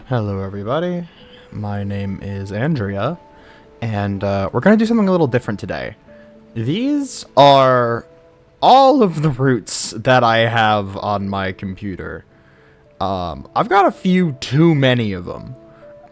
Hello everybody, my name is Andrea, and we're going to do something a little different today. These are all of the routes that I have on my computer. I've got a few too many of them,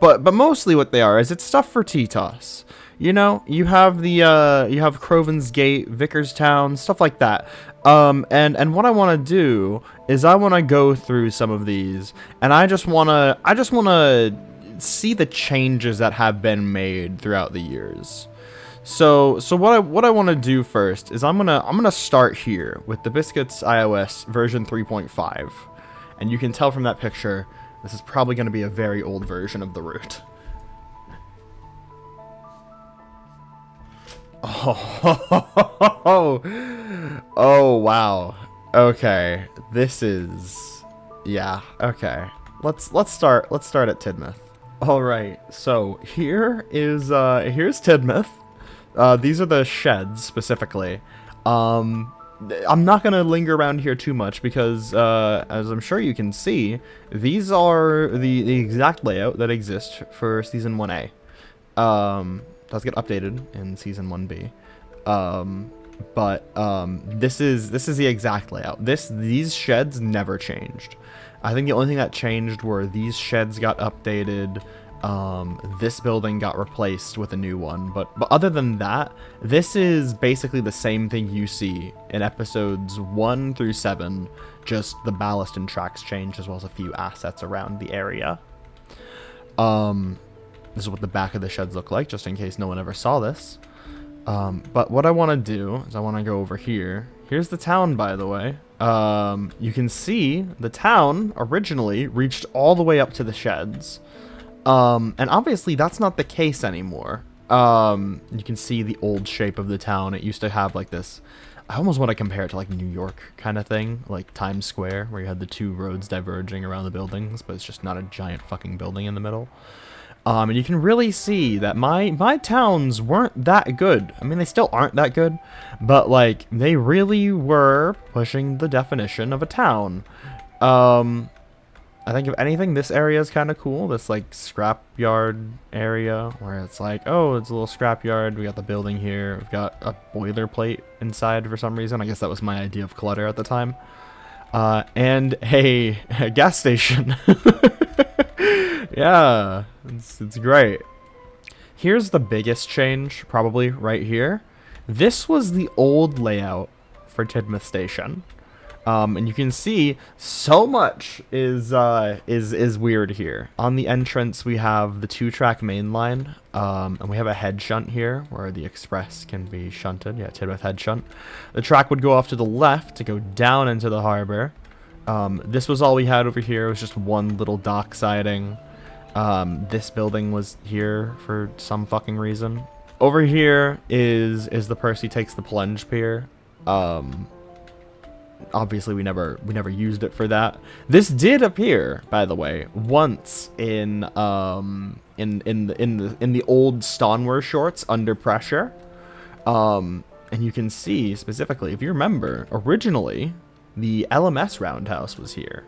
but mostly what they are is it's stuff for TTOS. You know, you have the you have Crovan's Gate, Vicarstown, stuff like that. And what I want to do is I want to go through some of these, and I just want to see the changes that have been made throughout the years. So what I want to do first is I'm gonna start here with the Biscuits iOS version 3.5, and you can tell from that picture this is probably going to be a very old version of the route. Oh wow. Okay. This is, yeah, okay. Let's start at Tidmouth. All right. So here is here's Tidmouth. These are the sheds specifically. I'm not going to linger around here too much because as I'm sure you can see, these are the exact layout that exists for season 1A. Does get updated in season 1B, but this is the exact layout. These sheds never changed. I think the only thing that changed were these sheds got updated. This building got replaced with a new one, but other than that, this is basically the same thing you see in episodes 1 through 7. Just the ballast and tracks changed, as well as a few assets around the area. This is what the back of the sheds look like, just in case no one ever saw this. But what I want to do is I want to go over here. Here's the town, by the way. You can see the town originally reached all the way up to the sheds. And obviously that's not the case anymore. You can see the old shape of the town. It used to have like this, I almost want to compare it to like New York kind of thing, like Times Square, where you had the two roads diverging around the buildings, but it's just not a giant fucking building in the middle. And you can really see that my towns weren't that good. I mean, they still aren't that good, but like they really were pushing the definition of a town. I think if anything, this area is kind of cool. This like scrapyard area where it's like, oh, it's a little scrapyard. We got the building here. We've got a boilerplate inside for some reason. I guess that was my idea of clutter at the time. And a gas station. Yeah, it's great. Here's the biggest change, probably right here. This was the old layout for Tidmouth Station. And you can see so much is weird here. On the entrance, we have the 2-track main line, and we have a head shunt here where the express can be shunted. Yeah, Tidmouth head shunt. The track would go off to the left to go down into the harbor. This was all we had over here. It was just one little dock siding. This building was here for some fucking reason. Over here is the Percy takes the plunge pier. Obviously we never used it for that. This did appear, by the way, once in the old Stoneware shorts, Under Pressure. And you can see specifically, if you remember, originally the LMS roundhouse was here.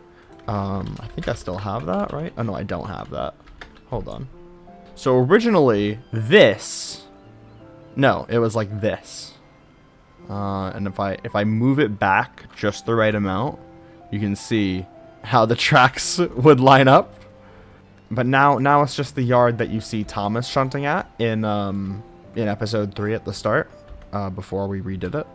I think I still have that, right? Oh no, I don't have that. Hold on. So originally this, no, it was like this. And if I move it back just the right amount, you can see how the tracks would line up. But now it's just the yard that you see Thomas shunting at in episode 3 at the start, before we redid it.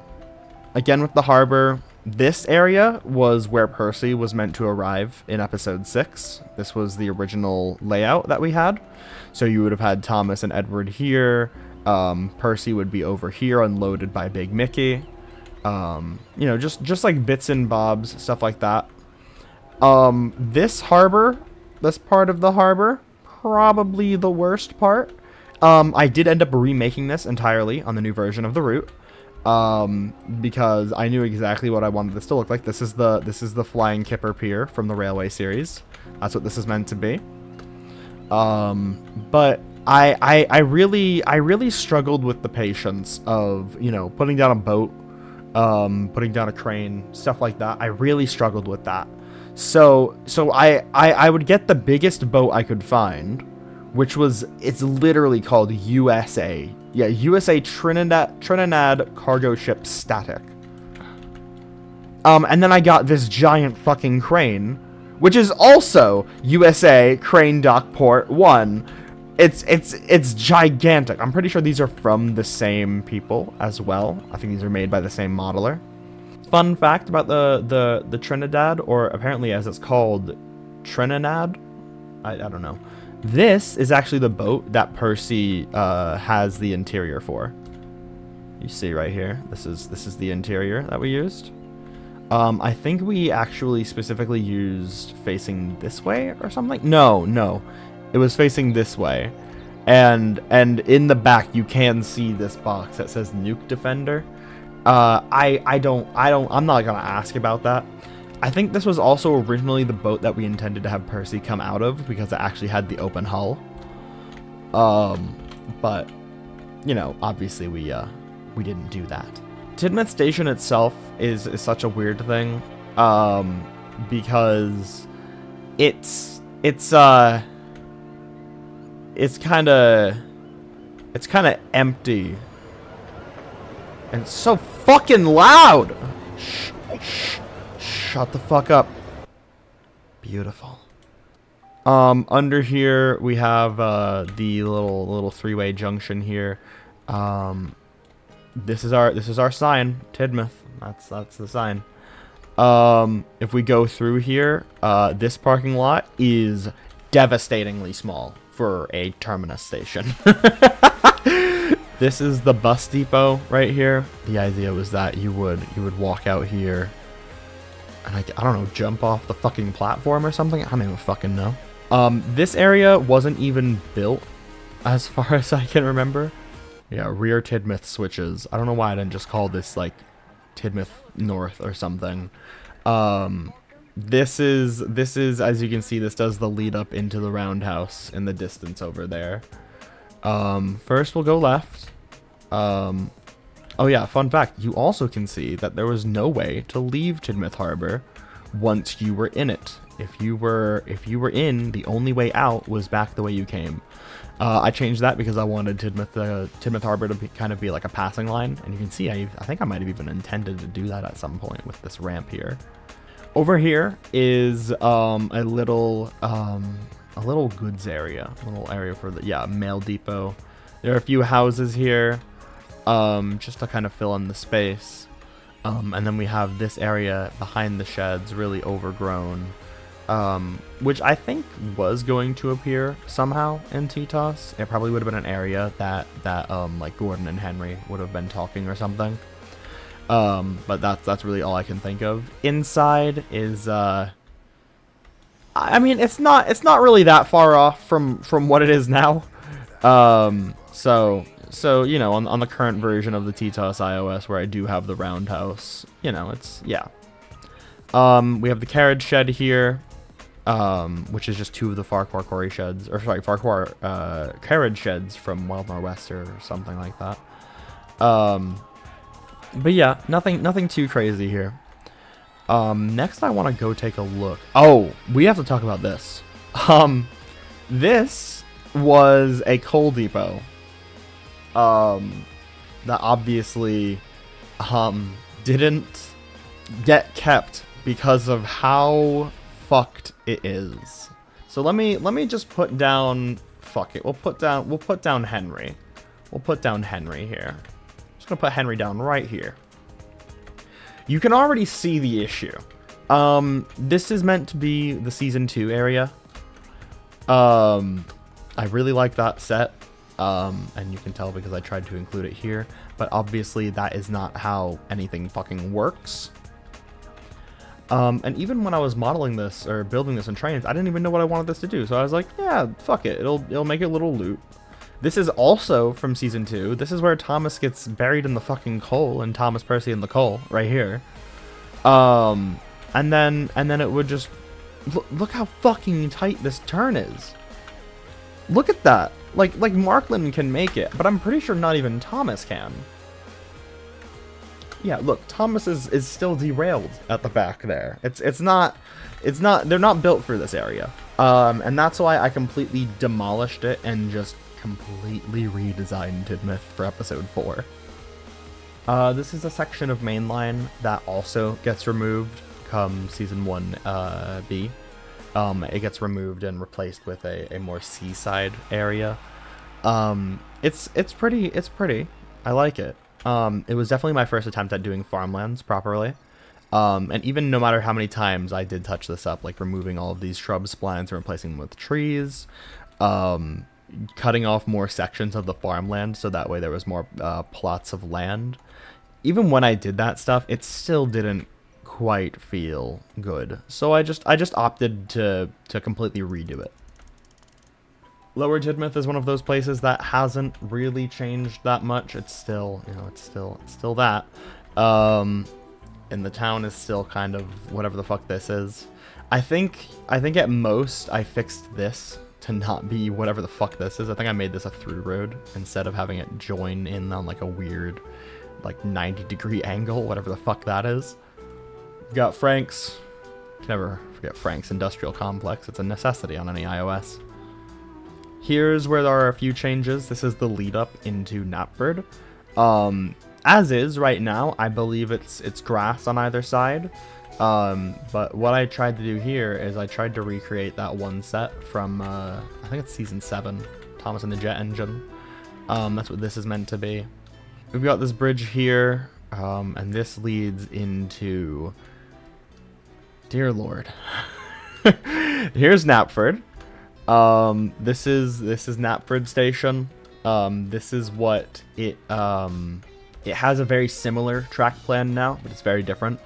Again with the harbor, this area was where Percy was meant to arrive in episode 6. This was the original layout that we had. So you would have had Thomas and Edward here. Percy would be over here unloaded by Big Mickey. You know, just like bits and bobs, stuff like that. This harbor, this part of the harbor, probably the worst part. I did end up remaking this entirely on the new version of the route. Because I knew exactly what I wanted this to look like. This is the Flying Kipper Pier from the Railway series. That's what this is meant to be. But I really struggled with the patience of, you know, putting down a boat, putting down a crane, stuff like that. I really struggled with that. So I would get the biggest boat I could find, which was, it's literally called USA. Yeah, USA Trinidad Cargo Ship Static. And then I got this giant fucking crane, which is also USA Crane Dock Port 1. It's gigantic. I'm pretty sure these are from the same people as well. I think these are made by the same modeler. Fun fact about the Trinidad, or apparently as it's called, Trinidad. I don't know. This is actually the boat that Percy has the interior for. You see right here. This is the interior that we used. I think we actually specifically used facing this way or something. No, it was facing this way, and in the back you can see this box that says Nuke Defender. I'm not gonna ask about that. I think this was also originally the boat that we intended to have Percy come out of because it actually had the open hull. But you know, obviously we didn't do that. Tidmouth Station itself is such a weird thing, because it's kind of empty, and it's so fucking loud. Shut the fuck up. Beautiful. Under here we have the little three-way junction here. This is our sign, Tidmouth. That's the sign. If we go through here, this parking lot is devastatingly small for a terminus station. This is the bus depot right here. The idea was that you would walk out here and I don't know, jump off the fucking platform or something. I don't even fucking know. This area wasn't even built as far as I can remember. Yeah, rear Tidmouth switches. I don't know why I didn't just call this like Tidmouth North or something. This is, as you can see, this does the lead up into the roundhouse in the distance over there. First we'll go left. Oh yeah, fun fact, you also can see that there was no way to leave Tidmouth Harbour once you were in it. If you were in, the only way out was back the way you came. I changed that because I wanted Tidmouth Harbour to kind of be like a passing line, and you can see I think I might have even intended to do that at some point with this ramp here. Over here is a little goods area, a little area for the mail depot. There are a few houses here, just to kind of fill in the space, and then we have this area behind the sheds, really overgrown, which I think was going to appear somehow in TTOS. It probably would have been an area that like Gordon and Henry would have been talking or something. But that's really all I can think of. Inside is I mean, it's not really that far off from what it is now. So you know, on the current version of the TTOS iOS where I do have the roundhouse, you know, it's yeah. We have the carriage shed here, which is just two of the Farquhar quarry sheds, or sorry, Farquhar carriage sheds from Wild Northwest or something like that. But yeah, nothing too crazy here. Next I want to go take a look. Oh, we have to talk about this. This was a coal depot. That obviously didn't get kept because of how fucked it is. So let me just put down, fuck it. We'll put down Henry. We'll put down Henry here. Just gonna put Henry down right here. You can already see the issue. This is meant to be the season 2 area. I really like that set. And you can tell because I tried to include it here, but obviously that is not how anything fucking works. And even when I was modeling this or building this in trains, I didn't even know what I wanted this to do. So I was like, yeah, fuck it. It'll make a little loop. This is also from season 2. This is where Thomas gets buried in the fucking coal, and Thomas, Percy, and the coal right here. And then it would just look how fucking tight this turn is. Look at that. Like Markland can make it, but I'm pretty sure not even Thomas can. Yeah, look, Thomas is still derailed at the back there. It's not, they're not built for this area. And that's why I completely demolished it and just completely redesigned Tidmouth for episode 4. This is a section of mainline that also gets removed come season 1 B. It gets removed and replaced with a more seaside area. It's pretty. I like it. It was definitely my first attempt at doing farmlands properly. And even no matter how many times I did touch this up, like removing all of these shrub splines and replacing them with trees, cutting off more sections of the farmland so that way there was more plots of land. Even when I did that stuff, it still didn't quite feel good. So I just opted to completely redo it. Lower Tidmouth is one of those places that hasn't really changed that much. It's still, it's still that. And the town is still kind of whatever the fuck this is. I think at most I fixed this to not be whatever the fuck this is. I think I made this a through road instead of having it join in on like a weird like 90-degree angle, whatever the fuck that is. Got Frank's. Never forget Frank's Industrial Complex. It's a necessity on any iOS. Here's where there are a few changes. This is the lead up into Knapford. As is right now, I believe it's grass on either side. But what I tried to do here is I tried to recreate that one set from, I think it's season 7, Thomas and the Jet Engine. That's what this is meant to be. We've got this bridge here, and this leads into, dear Lord. Here's Knapford. This is Knapford Station. This is what it has a very similar track plan now, but it's very different.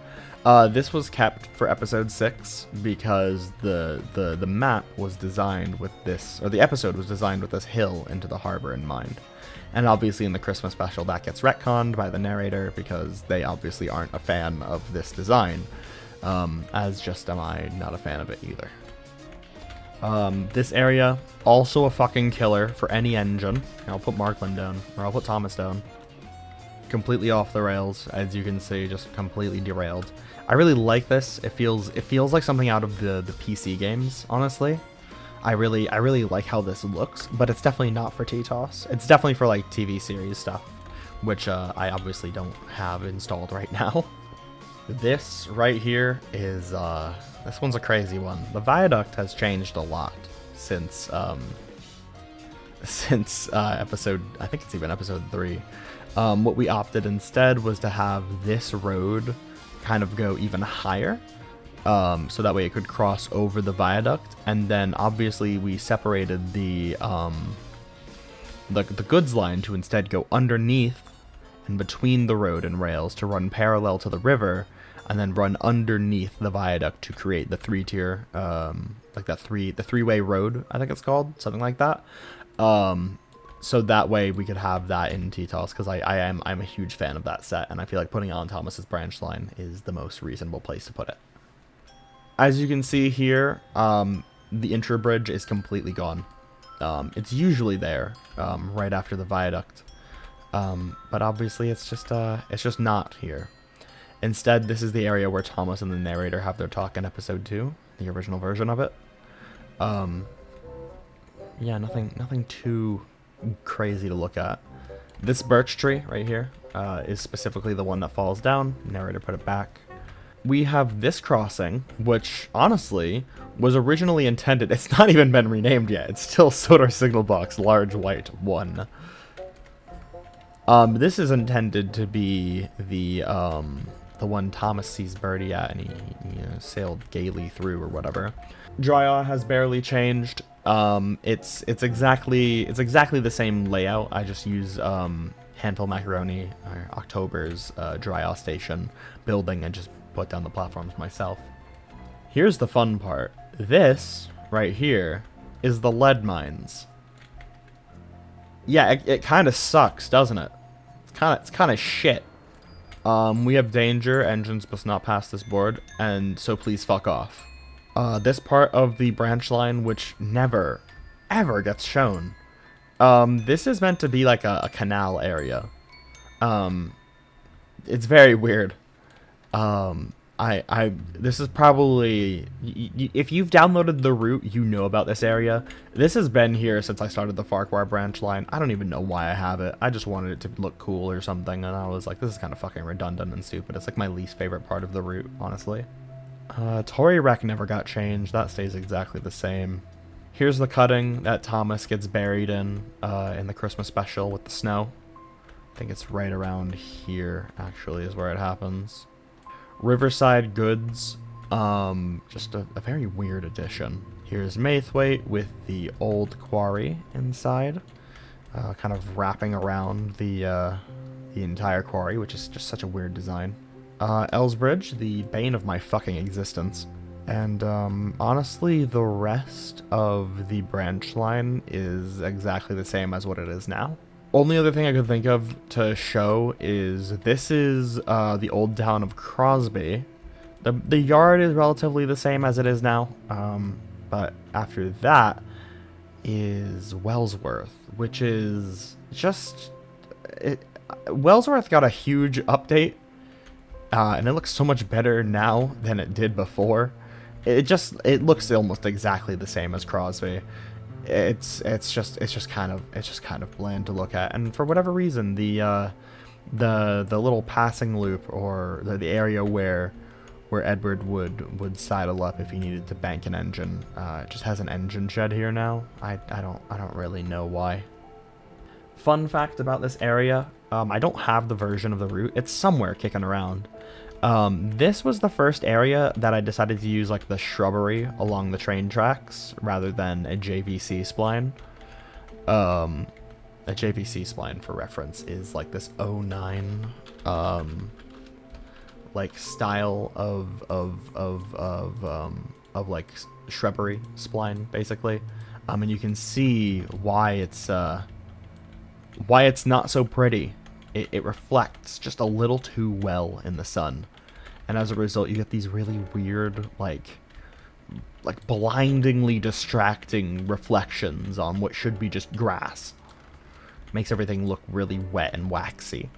This was kept for episode 6 because the map was designed with this, or the episode was designed with this hill into the harbor in mind. And obviously in the Christmas special that gets retconned by the narrator because they obviously aren't a fan of this design, as just am I not a fan of it either. This area, also a fucking killer for any engine. I'll put Markland down, or I'll put Thomas down. Completely off the rails, as you can see, just completely derailed. I really like this. It feels like something out of the PC games, honestly. I really like how this looks, but it's definitely not for TTOS. It's definitely for like TV series stuff, which I obviously don't have installed right now. This right here is this one's a crazy one. The viaduct has changed a lot since episode, I think it's even episode 3. What we opted instead was to have this road kind of go even higher, so that way it could cross over the viaduct, and then obviously we separated the goods line to instead go underneath and between the road and rails to run parallel to the river, and then run underneath the viaduct to create the 3-tier, like the three-way road, I think it's called, something like that. So that way we could have that in TTOS, because I'm a huge fan of that set, and I feel like putting it on Thomas's branch line is the most reasonable place to put it. As you can see here, the intro bridge is completely gone. It's usually there, right after the viaduct, but obviously it's just not here. Instead, this is the area where Thomas and the narrator have their talk in episode 2, the original version of it. Yeah, nothing too crazy to look at. This birch tree right here is specifically the one that falls down. Narrator put it back. We have this crossing, which honestly was originally intended. It's not even been renamed yet. It's still Sodor Signal Box Large White 1. This is intended to be the one Thomas sees Birdie at, and he sailed gaily through or whatever. Dryaw has barely changed. It's exactly the same layout. I just use Handful Macaroni, or October's Dryaw station building, and just put down the platforms myself. Here's the fun part. This right here is the lead mines. Yeah, it kind of sucks, doesn't it? It's kind of shit. We have danger. Engines must not pass this board, and so please fuck off. This part of the branch line, which never, ever gets shown. This is meant to be like a canal area. it's very weird. This is probably, if you've downloaded the route, you know about this area. This has been here since I started the Farquhar branch line. I don't even know why I have it. I just wanted it to look cool or something, and I was like, this is kind of fucking redundant and stupid. It's like my least favorite part of the route, honestly. Tory Wreck never got changed. That stays exactly the same. Here's the cutting that Thomas gets buried in the Christmas special with the snow. I think it's right around here, actually, is where it happens. Riverside Goods, just a very weird addition. Here's Maithwaite with the old quarry inside, kind of wrapping around the entire quarry, which is just such a weird design. Elsbridge, the bane of my fucking existence. And honestly, the rest of the branch line is exactly the same as what it is now. Only other thing I could think of to show is this is the old town of Crosby. The yard is relatively the same as it is now, but after that is Wellsworth, which is just... Wellsworth got a huge update, and it looks so much better now than it did before. It looks almost exactly the same as Crosby. It's just kind of bland to look at, and for whatever reason, the little passing loop, or the area where Edward would sidle up if he needed to bank an engine, it just has an engine shed here now. I don't really know why. Fun fact about this area, I don't have the version of the route. It's somewhere kicking around. This was the first area that I decided to use like the shrubbery along the train tracks rather than a JVC spline. A JVC spline, for reference, is like this 09 like style of like shrubbery spline, basically. And you can see why it's not so pretty. It reflects just a little too well in the sun, and as a result you get these really weird, like blindingly distracting reflections on what should be just grass. Makes everything look really wet and waxy.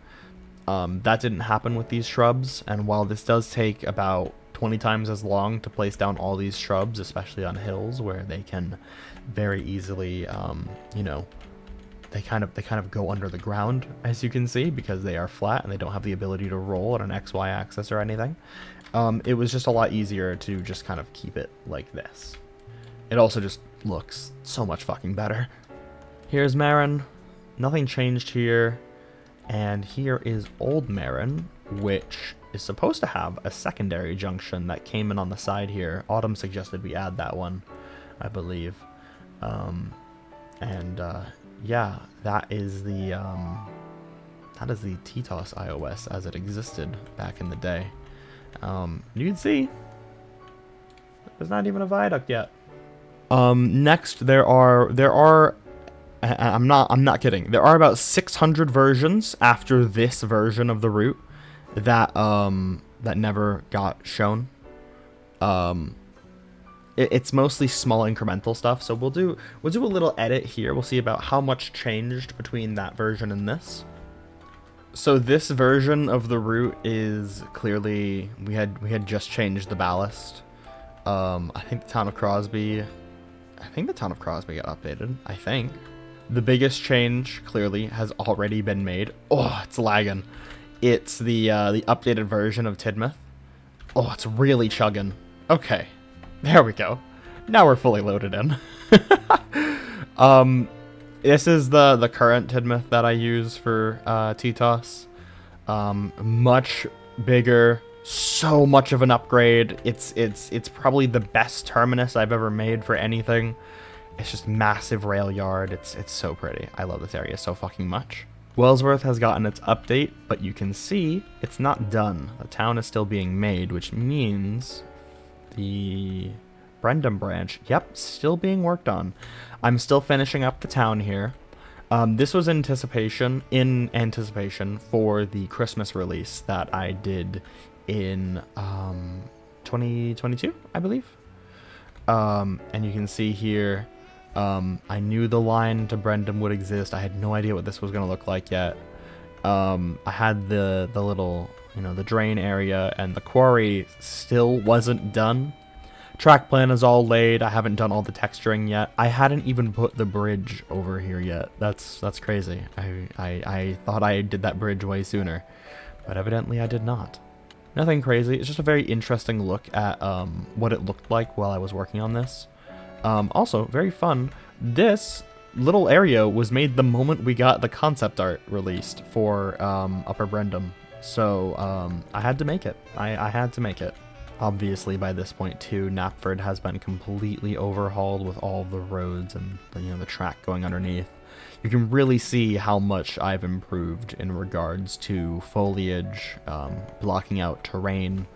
That didn't happen with these shrubs, and while this does take about 20 times as long to place down all these shrubs, especially on hills where they can very easily, you know, they kind of go under the ground, as you can see, because they are flat and they don't have the ability to roll on an XY axis or anything. It was just a lot easier to just kind of keep it like this. It also just looks so much fucking better. Here's Maron. Nothing changed here. And here is Old Maron, which is supposed to have a secondary junction that came in on the side here. Autumn suggested we add that one, I believe. Yeah, that is the TTOS iOS as it existed back in the day. You can see there's not even a viaduct yet. Next, there are I'm not kidding. There are about 600 versions after this version of the route that that never got shown. It's mostly small incremental stuff, so we'll do a little edit here. We'll see about how much changed between that version and this. So this version of the route is clearly, we had just changed the ballast. I think the town of Crosby got updated, I think. The biggest change clearly has already been made. Oh, it's lagging. It's the updated version of Tidmouth. Oh, it's really chugging. Okay. There we go. Now we're fully loaded in. This is the current Tidmouth that I use for TTOS. Much bigger, so much of an upgrade. It's probably the best terminus I've ever made for anything. It's just massive rail yard. It's so pretty. I love this area so fucking much. Wellsworth has gotten its update, but you can see it's not done. The town is still being made, which means the Brendam branch, yep, still being worked on. I'm still finishing up the town here. This was in anticipation for the Christmas release that I did in 2022, I believe. And you can see here, I knew the line to Brendam would exist. I had no idea what this was going to look like yet. I had the little you know, the drain area, and the quarry still wasn't done. Track plan is all laid. I haven't done all the texturing yet. I hadn't even put the bridge over here yet. That's crazy. I thought I did that bridge way sooner, but evidently I did not. Nothing crazy. It's just a very interesting look at what it looked like while I was working on this. Also, very fun. This little area was made the moment we got the concept art released for Upper Brendam. So I had to make it. I had to make it. Obviously, by this point too, Knapford has been completely overhauled with all the roads and the track going underneath. You can really see how much I've improved in regards to foliage, blocking out terrain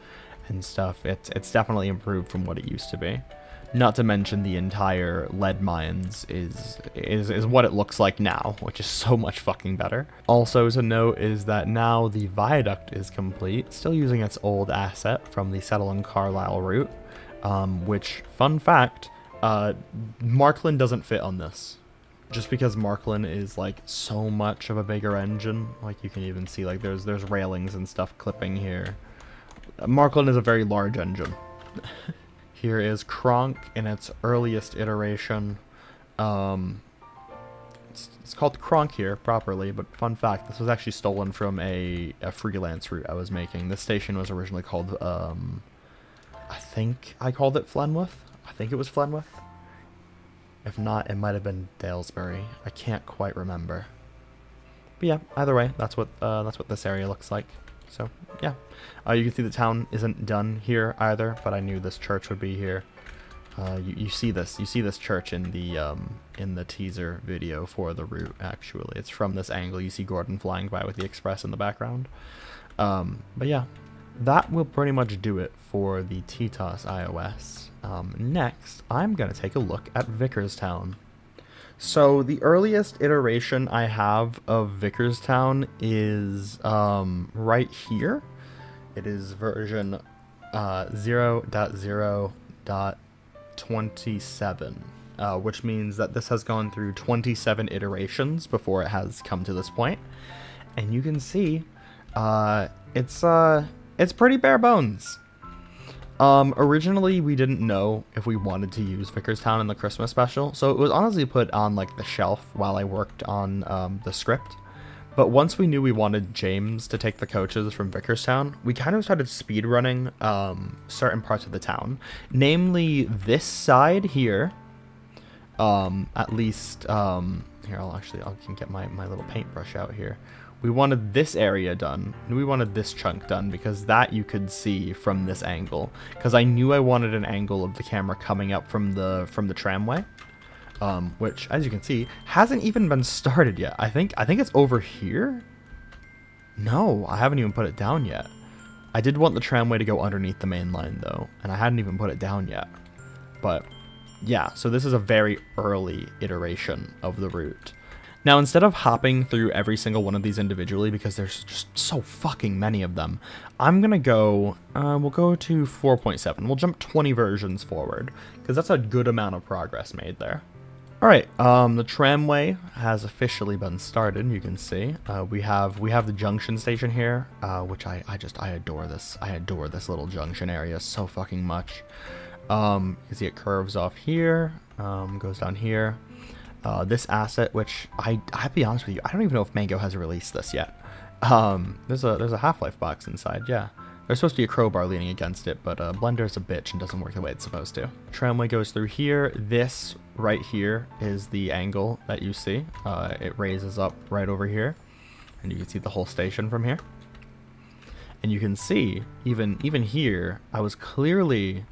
and stuff. It's definitely improved from what it used to be. Not to mention the entire lead mines is what it looks like now, which is so much fucking better. Also to note is that now the viaduct is complete, still using its old asset from the Settle and Carlisle route, which, fun fact, Markland doesn't fit on this. Just because Markland is like so much of a bigger engine, like you can even see like there's railings and stuff clipping here. Markland is a very large engine. Here is Kronk in its earliest iteration. It's called Kronk here properly, but fun fact, this was actually stolen from a freelance route I was making. This station was originally called, I think I called it Flenwith. I think it was Flenwith. If not, it might have been Dalesbury. I can't quite remember. But yeah, either way, that's what this area looks like. So yeah, you can see the town isn't done here either, but I knew this church would be here. You see this church in the teaser video for the route. Actually, it's from this angle. You see Gordon flying by with the express in the background. But yeah, that will pretty much do it for the TTOS iOS. Next, I'm gonna take a look at Vicarstown. So the earliest iteration I have of Vicarstown is right here. It is version 0.0.0.27, which means that this has gone through 27 iterations before it has come to this point. And you can see it's pretty bare bones. Originally we didn't know if we wanted to use Vicarstown in the Christmas special, so it was honestly put on like the shelf while I worked on the script. But once we knew we wanted James to take the coaches from Vicarstown, we kind of started speedrunning certain parts of the town, namely this side here. At least here, I can get my little paintbrush out here. We wanted this area done, and we wanted this chunk done, because that you could see from this angle. Because I knew I wanted an angle of the camera coming up from the tramway, which, as you can see, hasn't even been started yet. I think it's over here. No, I haven't even put it down yet. I did want the tramway to go underneath the main line though, and I hadn't even put it down yet. But yeah, so this is a very early iteration of the route. Now, instead of hopping through every single one of these individually, because there's just so fucking many of them, I'm gonna go, we'll go to 4.7. We'll jump 20 versions forward, because that's a good amount of progress made there. Alright, the tramway has officially been started, you can see. We have the junction station here, which I adore this. I adore this little junction area so fucking much. You can see it curves off here, goes down here. This asset, which I'll be honest with you, I don't even know if Mango has released this yet. There's a Half-Life box inside, yeah. There's supposed to be a crowbar leaning against it, but Blender's a bitch and doesn't work the way it's supposed to. Tramway goes through here. This right here is the angle that you see. It raises up right over here, and you can see the whole station from here. And you can see, even here, I was clearly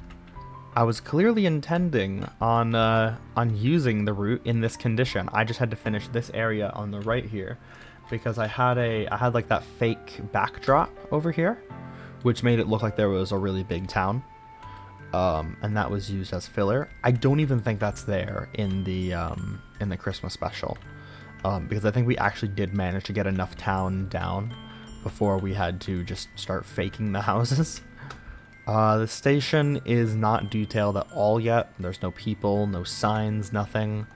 intending on using the route in this condition. I just had to finish this area on the right here, because I had like that fake backdrop over here, which made it look like there was a really big town, and that was used as filler. I don't even think that's there in the Christmas special, because I think we actually did manage to get enough town down before we had to just start faking the houses. The station is not detailed at all yet. There's no people, no signs, nothing.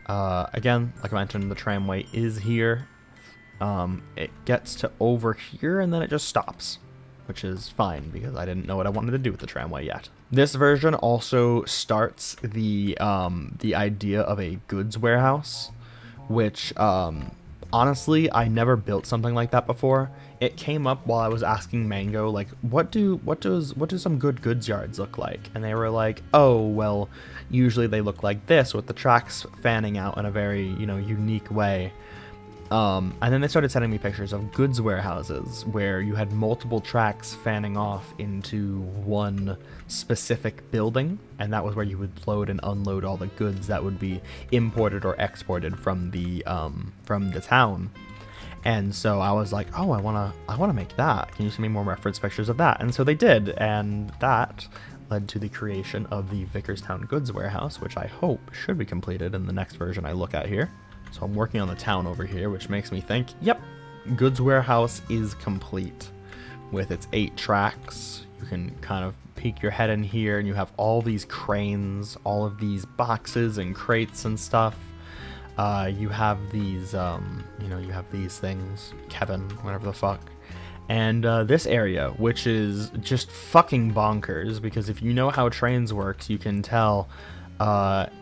Again, like I mentioned, the tramway is here. It gets to over here and then it just stops. which is fine because I didn't know what I wanted to do with the tramway yet. This version also starts the idea of a goods warehouse, which honestly I never built something like that before. It came up while I was asking Mango, like, what do some good goods yards look like? And they were like, oh, well, usually they look like this with the tracks fanning out in a very, you know, unique way. And then they started sending me pictures of goods warehouses where you had multiple tracks fanning off into one specific building, and that was where you would load and unload all the goods that would be imported or exported from the town. And so I was like, oh, I wanna make that. Can you send me more reference pictures of that? And so they did, and that led to the creation of the Vicarstown goods warehouse, which I hope should be completed in the next version I look at here. So I'm working on the town over here, which makes me think, yep, goods warehouse is complete with its 8 tracks. You can kind of peek your head in here and you have all these cranes, all of these boxes and crates and stuff. You have these, you have these things, Kevin, whatever the fuck. And this area, which is just fucking bonkers, because if you know how trains works, you can tell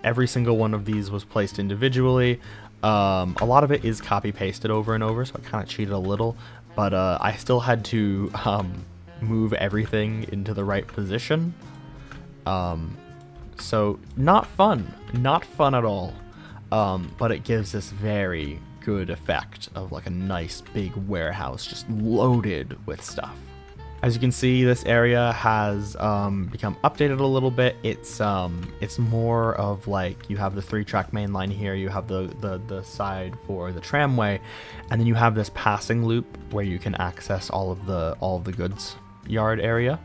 every single one of these was placed individually. A lot of it is copy pasted over and over, so I kind of cheated a little, but I still had to move everything into the right position. So not fun at all. But it gives this very good effect of like a nice big warehouse just loaded with stuff. As you can see, this area has become updated a little bit. It's more of like, you have the 3-track main line here, you have the side for the tramway, and then you have this passing loop where you can access all of the goods yard area.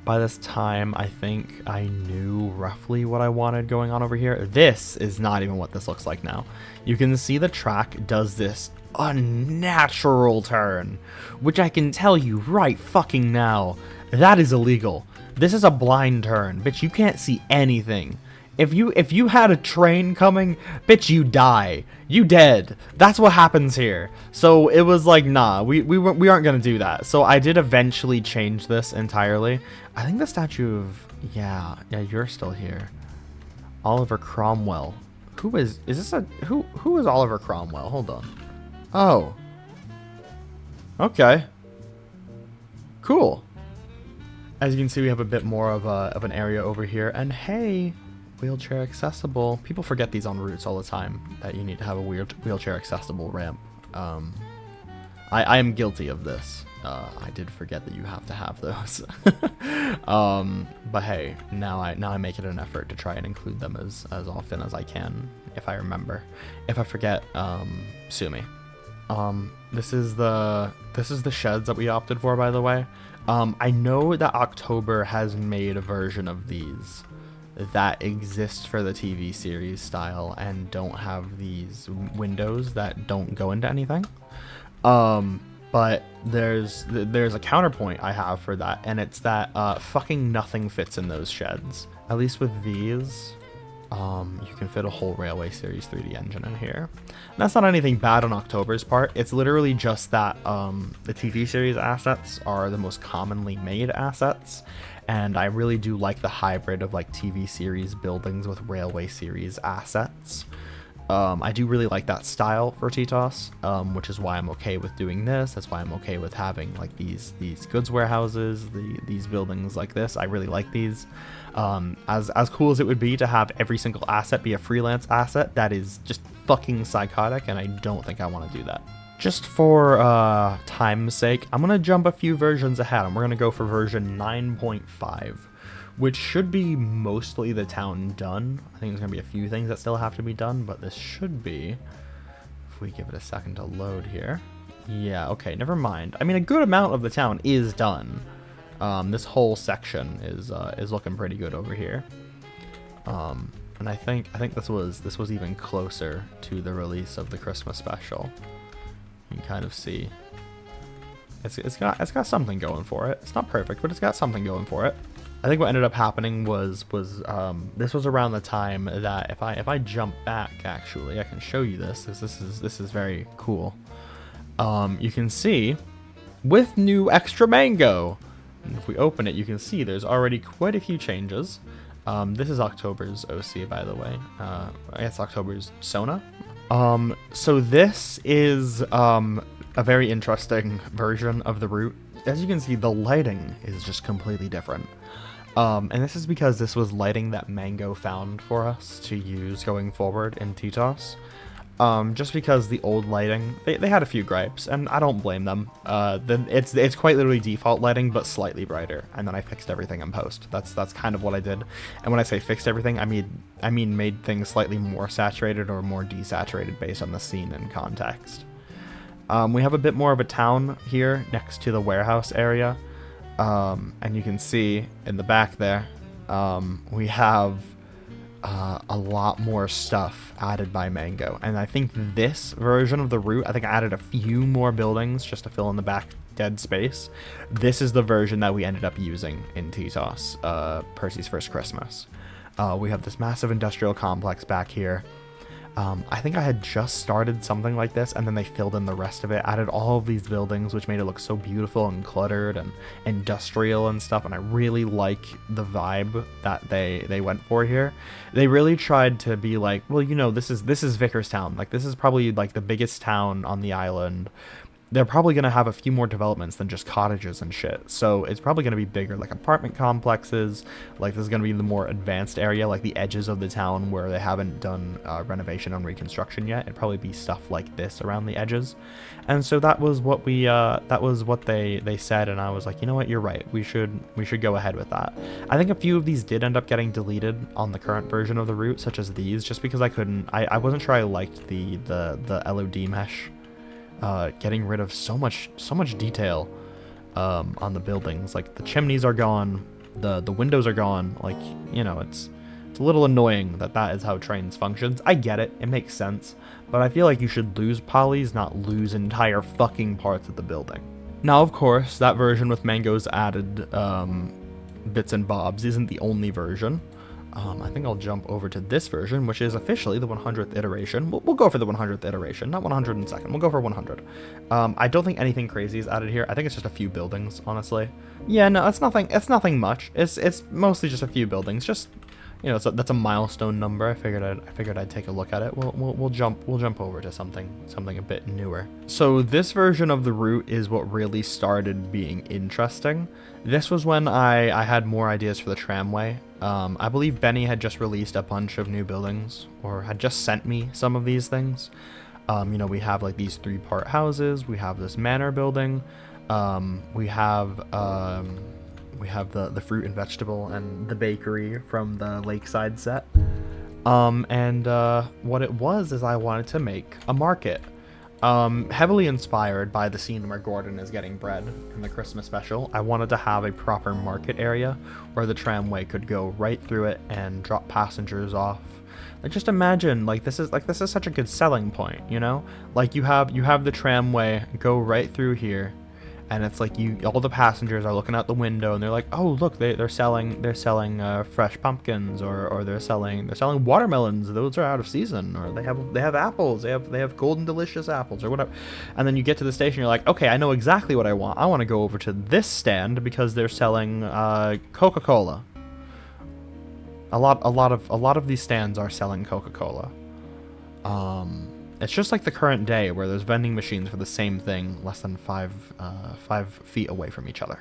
By this time, I think I knew roughly what I wanted going on over here. This is not even what this looks like now. You can see the track does this unnatural turn, which I can tell you right fucking now, that is illegal. This is a blind turn, bitch. You can't see anything. If you had a train coming, bitch, you die. You dead. That's what happens here. So it was like, nah, we aren't gonna do that. So I did eventually change this entirely. I think the statue of, yeah, you're still here. Oliver Cromwell. Who is Oliver Cromwell? Hold on. Oh. Okay. Cool. As you can see, we have a bit more of an area over here, and hey, wheelchair accessible. People forget these on routes all the time, that you need to have a weird wheelchair accessible ramp. I am guilty of this. I did forget that you have to have those. But hey, now I make it an effort to try and include them as often as I can, if I remember. If I forget, sue me. This is the sheds that we opted for, by the way. I know that October has made a version of these that exist for the TV series style and don't have these windows that don't go into anything. But there's a counterpoint I have for that, and it's that fucking nothing fits in those sheds. At least with these, you can fit a whole Railway Series 3D engine in here. And that's not anything bad on October's part. It's literally just that the TV series assets are the most commonly made assets, and I really do like the hybrid of like TV series buildings with Railway Series assets. I do really like that style for TTOS, which is why I'm okay with doing this. That's why I'm okay with having like these goods warehouses, these buildings like this. I really like these. As cool as it would be to have every single asset be a freelance asset, that is just fucking psychotic, and I don't think I want to do that. Just for time's sake, I'm gonna jump a few versions ahead, and we're gonna go for version 9.5. which should be mostly the town done. I think there's going to be a few things that still have to be done, but this should be, if we give it a second to load here. Yeah, okay, never mind. I mean, a good amount of the town is done. This whole section is looking pretty good over here. And I think this was even closer to the release of the Christmas special. You can kind of see it's got something going for it. It's not perfect, but it's got something going for it. I think what ended up happening was this was around the time that if I jump back, actually I can show you this. This is very cool. You can see with new extra mango, if we open it, you can see there's already quite a few changes. This is October's OC, by the way. I guess October's Sona. So this is a very interesting version of the route. As you can see, the lighting is just completely different. And this is because this was lighting that Mango found for us to use going forward in TTOS. Just because the old lighting, they had a few gripes, and I don't blame them. It's quite literally default lighting, but slightly brighter, and then I fixed everything in post. That's kind of what I did. And when I say fixed everything, I mean made things slightly more saturated or more desaturated based on the scene and context. We have a bit more of a town here next to the warehouse area, and you can see in the back there, we have a lot more stuff added by Mango. And I think this version of the route, I think I added a few more buildings just to fill in the back dead space. This is the version that we ended up using in TTOS, Percy's First Christmas. We have this massive industrial complex back here. I think I had just started something like this, and then they filled in the rest of it, added all of these buildings, which made it look so beautiful and cluttered and industrial and stuff, and I really like the vibe that they went for here. They really tried to be like, well, you know, this is Vicarstown. Like, this is probably, like, the biggest town on the island. They're probably going to have a few more developments than just cottages and shit. So it's probably going to be bigger, like apartment complexes. Like, this is going to be the more advanced area, like the edges of the town where they haven't done renovation and reconstruction yet. It'd probably be stuff like this around the edges. And so that was what they said, and I was like, you know what, you're right. We should go ahead with that. I think a few of these did end up getting deleted on the current version of the route, such as these, just because I wasn't sure I liked the LOD mesh. Getting rid of so much detail on the buildings. Like, the chimneys are gone, the windows are gone. Like, you know, it's a little annoying that is how trains functions. I get it, it makes sense, but I feel like you should lose polys, not lose entire fucking parts of the building. Now, of course, that version with Mango's added bits and bobs isn't the only version. I think I'll jump over to this version, which is officially the 100th iteration. We'll go for the 100th iteration, not 102nd. We'll go for 100. I don't think anything crazy is added here. I think it's just a few buildings, honestly. Yeah, no, it's nothing much. It's mostly just a few buildings. Just, you know, that's a milestone number. I figured I'd take a look at it. We'll jump over to something a bit newer. So this version of the route is what really started being interesting. This was when I had more ideas for the tramway. I believe Benny had just released a bunch of new buildings, or had just sent me some of these things. You know, we have like these 3-part houses. We have this manor building. We have the fruit and vegetable and the bakery from the Lakeside set. What it was is I wanted to make a market. Heavily inspired by the scene where Gordon is getting bread in the Christmas special, I wanted to have a proper market area where the tramway could go right through it and drop passengers off. Like, just imagine, this is such a good selling point, you know? Like, you have the tramway go right through here, and it's like all the passengers are looking out the window and they're like, oh look, they're selling fresh pumpkins, or they're selling watermelons, those are out of season, or they have apples, they have golden delicious apples, or whatever. And then you get to the station, you're like, okay, I know exactly what I want. I want to go over to this stand because they're selling Coca-Cola. A lot of these stands are selling Coca-Cola. It's just like the current day where there's vending machines for the same thing less than 5 feet away from each other.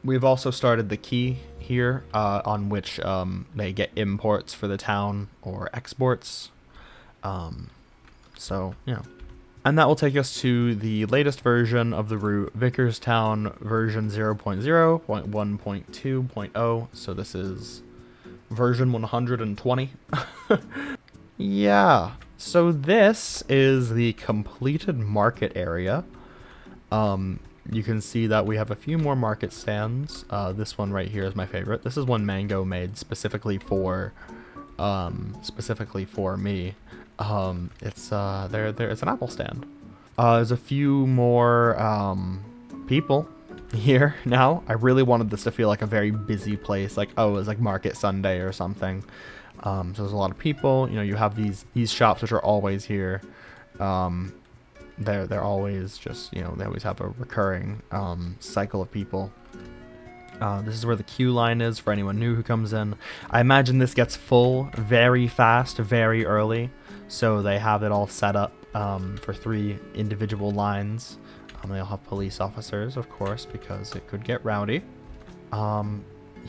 We've also started the key here, on which they get imports for the town or exports. So, you know. And that will take us to the latest version of the route, Vicarstown version 0.0.1.2.0. So this is version 120. Yeah. So this is the completed market area. You can see that we have a few more market stands. This one right here is my favorite. This is one Mango made specifically for me. It's an apple stand. There's a few more people here now. I really wanted this to feel like a very busy place, like, oh, it was like Market Sunday or something. So there's a lot of people. You know, you have these shops which are always here. They're always just, you know, they always have a recurring cycle of people. This is where the queue line is for anyone new who comes in. I imagine this gets full very fast, very early, so they have it all set up for 3 individual lines. They'll have police officers, of course, because it could get rowdy.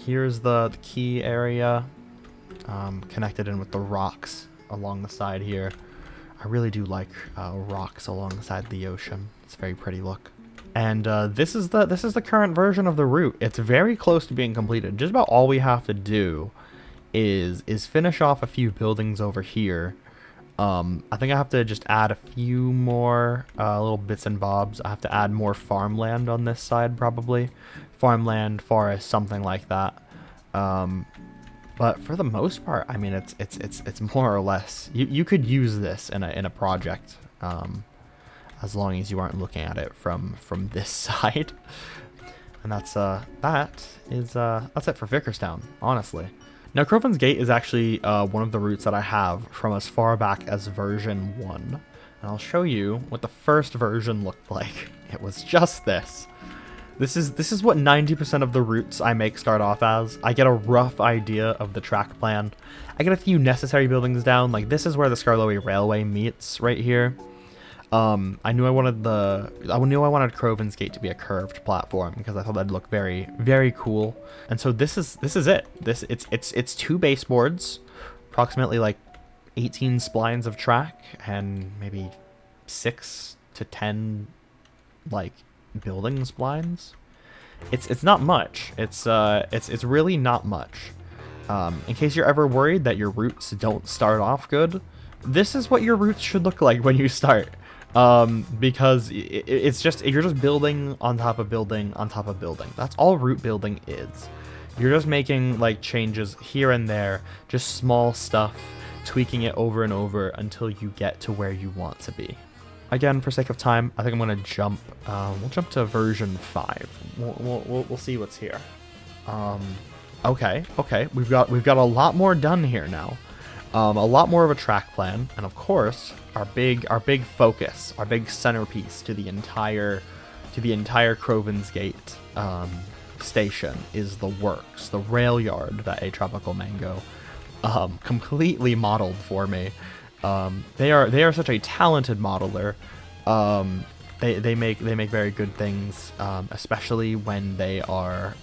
Here's the key area, connected in with the rocks along the side here. I really do like rocks alongside the ocean. It's a very pretty look. And this is the current version of the route. It's very close to being completed. Just about all we have to do is finish off a few buildings over here. I think I have to just add a few more little bits and bobs. I have to add more farmland on this side, probably. Farmland, forest, something like that. But for the most part, I mean, it's more or less. You could use this in a project, as long as you aren't looking at it from this side. And that's it for Vicarstown, honestly. Now, Crovan's Gate is actually one of the routes that I have from as far back as version 1. And I'll show you what the first version looked like. It was just this. This is what 90% of the routes I make start off as. I get a rough idea of the track plan. I get a few necessary buildings down. Like, this is where the Skarloey Railway meets right here. I knew I wanted Crovan's Gate to be a curved platform because I thought that'd look very, very cool. And so this is it. It's 2 baseboards, approximately like 18 splines of track, and maybe 6 to 10 like building splines. It's not much. It's really not much. In case you're ever worried that your routes don't start off good, this is what your routes should look like when you start. Because it's just, you're just building on top of building on top of building. That's all route building is. You're just making like changes here and there, just small stuff, tweaking it over and over until you get to where you want to be. Again, for sake of time, I think I'm gonna jump. We'll jump to version 5. We'll see what's here. Okay. We've got a lot more done here now. A lot more of a track plan, and of course, our big focus, our big centerpiece to the entire Crovan's Gate station is the works, the rail yard that A Tropical Mango completely modeled for me. They are such a talented modeler. They make very good things, especially when they are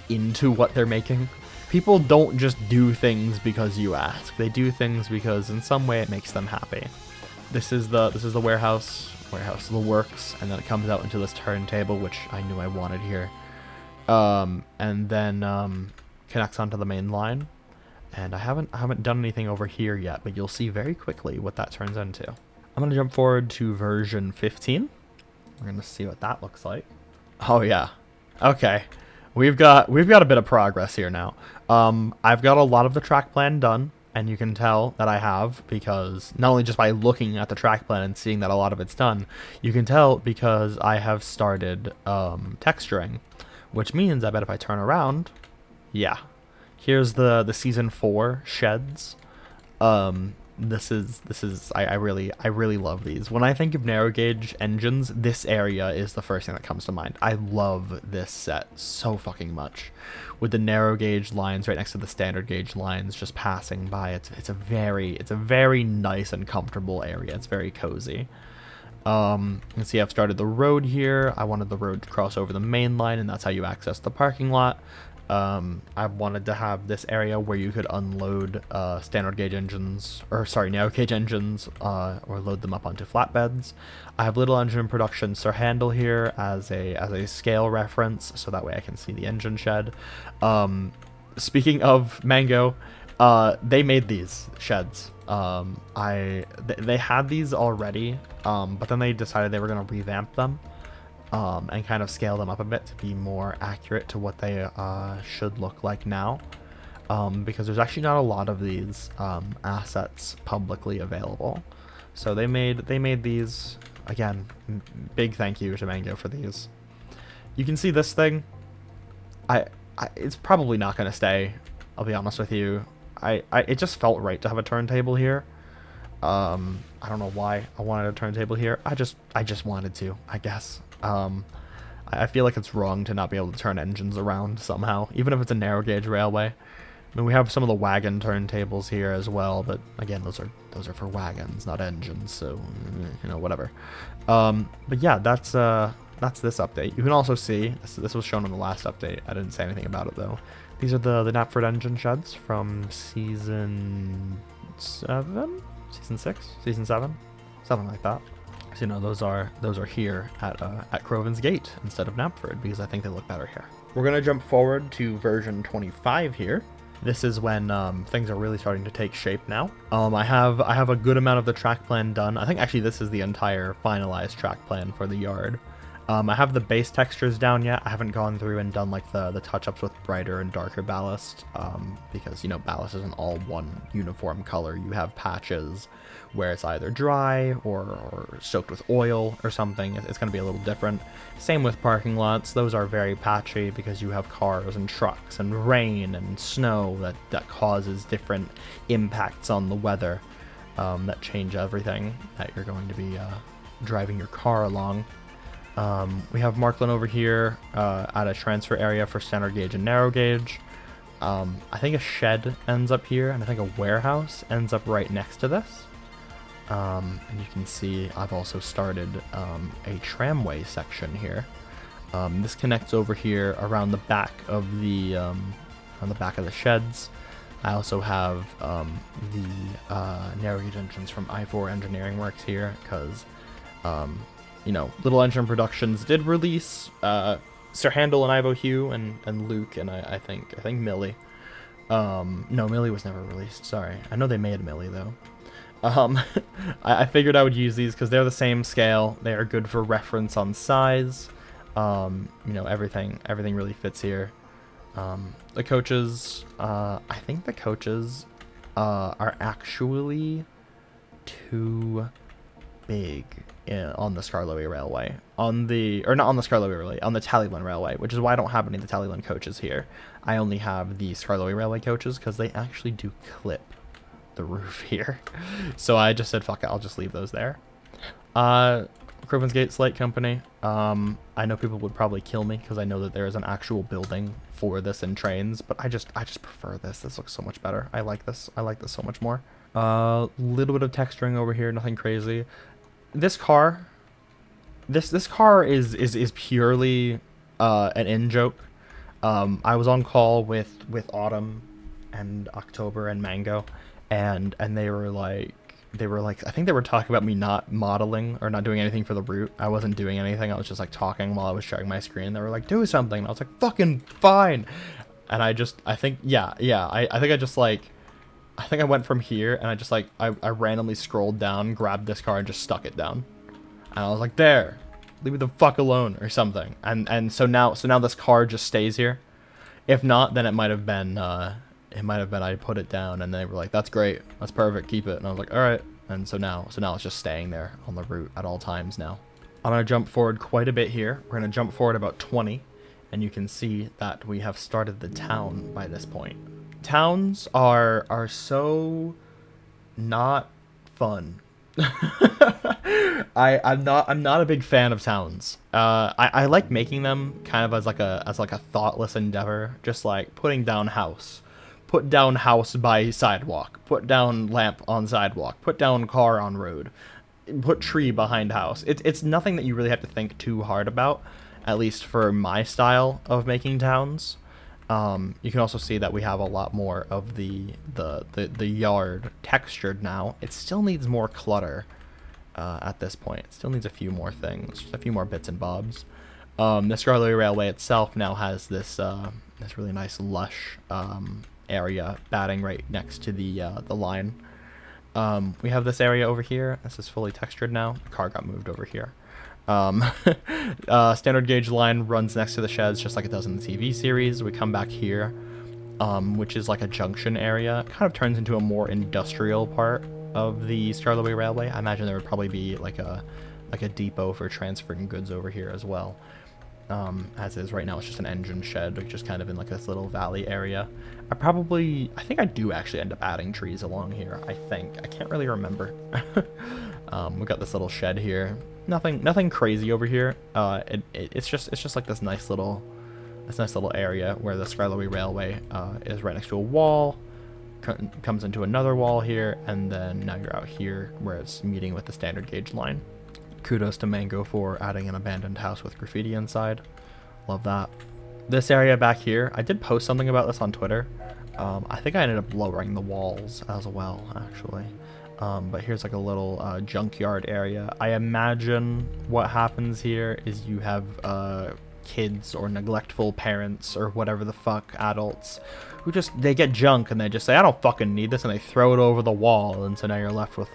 into what they're making. People don't just do things because you ask. They do things because in some way it makes them happy. This is the warehouse, the works, and then it comes out into this turntable, which I knew I wanted here. And then connects onto the main line. And I haven't done anything over here yet, but you'll see very quickly what that turns into. I'm gonna jump forward to version 15. We're gonna see what that looks like. Oh yeah. Okay. We've got a bit of progress here now. I've got a lot of the track plan done, and you can tell that I have because not only just by looking at the track plan and seeing that a lot of it's done, you can tell because I have started texturing, which means I bet if I turn around, yeah. Here's the season 4 sheds. This is I really love these. When I think of narrow gauge engines, this area is the first thing that comes to mind. I love this set so fucking much, with the narrow gauge lines right next to the standard gauge lines just passing by. It's a very nice and comfortable area. It's very cozy. You can see I've started the road here. I wanted the road to cross over the main line, and that's how you access the parking lot. I wanted to have this area where you could unload standard gauge engines, or sorry, narrow gauge engines, or load them up onto flatbeds. I have little engine production sir handle here as a scale reference, so that way I can see the engine shed. Speaking of Mango, they made these sheds. They had these already, but then they decided they were going to revamp them. And kind of scale them up a bit to be more accurate to what they should look like now, because there's actually not a lot of these assets publicly available. So they made these. Again, big thank you to Mango for these. You can see this thing. It's probably not going to stay. I'll be honest with you. It just felt right to have a turntable here. I don't know why I wanted a turntable here. I just wanted to, I guess. I I feel like it's wrong to not be able to turn engines around somehow, even if it's a narrow gauge railway. I mean, we have some of the wagon turntables here as well, but again, those are for wagons, not engines, so you know, whatever. But yeah, that's this update. You can also see this was shown in the last update. I didn't say anything about it though. These are the Knapford engine sheds from season 7, season 6, season 7, something like that. So you know, those are here at Crovan's Gate instead of Knapford because I think they look better here. We're gonna jump forward to version 25 here. This is when things are really starting to take shape now. I have a good amount of the track plan done. I think actually this is the entire finalized track plan for the yard. I have the base textures down yet. I haven't gone through and done like the touch-ups with brighter and darker ballast because, you know, ballast isn't all one uniform color. You have patches where it's either dry or soaked with oil or something. It's going to be a little different. Same with parking lots. Those are very patchy because you have cars and trucks and rain and snow that causes different impacts on the weather that change everything that you're going to be driving your car along. We have Markland over here at a transfer area for standard gauge and narrow gauge. I think a shed ends up here, and I think a warehouse ends up right next to this. And you can see I've also started a tramway section here. This connects over here around the back of the sheds. I also have the narrow gauge engines from I4 Engineering Works here because you know, Little Engine Productions did release Sir Handel and Ivo Hugh and Luke and I think Millie. No, Millie was never released. Sorry, I know they made Millie though. I figured I would use these because they're the same scale. They are good for reference on size. You know, everything really fits here. The coaches, I think the coaches are actually too big on the Skarloey Railway. Not on the Skarloey Railway, on the Tallyland Railway, which is why I don't have any of the Tallyland coaches here. I only have the Skarloey Railway coaches because they actually do clip the roof here. So I just said, fuck it, I'll just leave those there. Crovan's Gate Slate Company. I know people would probably kill me because I know that there is an actual building for this in trains, but I just prefer this. This looks so much better. I like this so much more. Little bit of texturing over here, nothing crazy. This car is purely an in-joke. I was on call with Autumn and October and Mango, and they were like, I think they were talking about me not modeling or not doing anything for the route. I wasn't doing anything. I was just like talking while I was sharing my screen. They were like, do something. And I was like, fucking fine. And I think I went from here and I randomly scrolled down, grabbed this car and just stuck it down. And I was like, there, leave me the fuck alone or something. And so now this car just stays here. If not, then it might have been I put it down and they were like, that's great, that's perfect, keep it. And I was like, all right. And so now it's just staying there on the route at all times now. I'm going to jump forward quite a bit here. We're going to jump forward about 20, and you can see that we have started the town by this point. Towns are so not fun. I'm not a big fan of towns. I like making them kind of as like a thoughtless endeavor, just like putting down house. Put down house by sidewalk. Put down lamp on sidewalk. Put down car on road. Put tree behind house. It's nothing that you really have to think too hard about, at least for my style of making towns. You can also see that we have a lot more of the yard textured now. It still needs more clutter at this point. It still needs a few more things, just a few more bits and bobs. The Skarloey Railway itself now has this really nice lush area batting right next to the line. We have this area over here. This is fully textured now. The car got moved over here. Standard gauge line runs next to the sheds just like it does in the TV series. We come back here, which is like a junction area. It kind of turns into a more industrial part of the Skarloey Railway. I imagine there would probably be like a depot for transferring goods over here as well. As is right now, it's just an engine shed, which is kind of in like this little valley area. I think I do actually end up adding trees along here. I can't really remember. We've got this little shed here. nothing crazy over here. It's just like this nice little area where the Skarloey Railway is right next to a wall, comes into another wall here, and then now you're out here where it's meeting with the standard gauge line. Kudos to Mango for adding an abandoned house with graffiti inside. Love that. This area back here, I did post something about this on Twitter. I think I ended up lowering the walls as well, actually. But here's like a little junkyard area. I imagine what happens here is you have kids or neglectful parents or whatever the fuck, adults, who they get junk and they just say, I don't fucking need this, and they throw it over the wall, and so now you're left with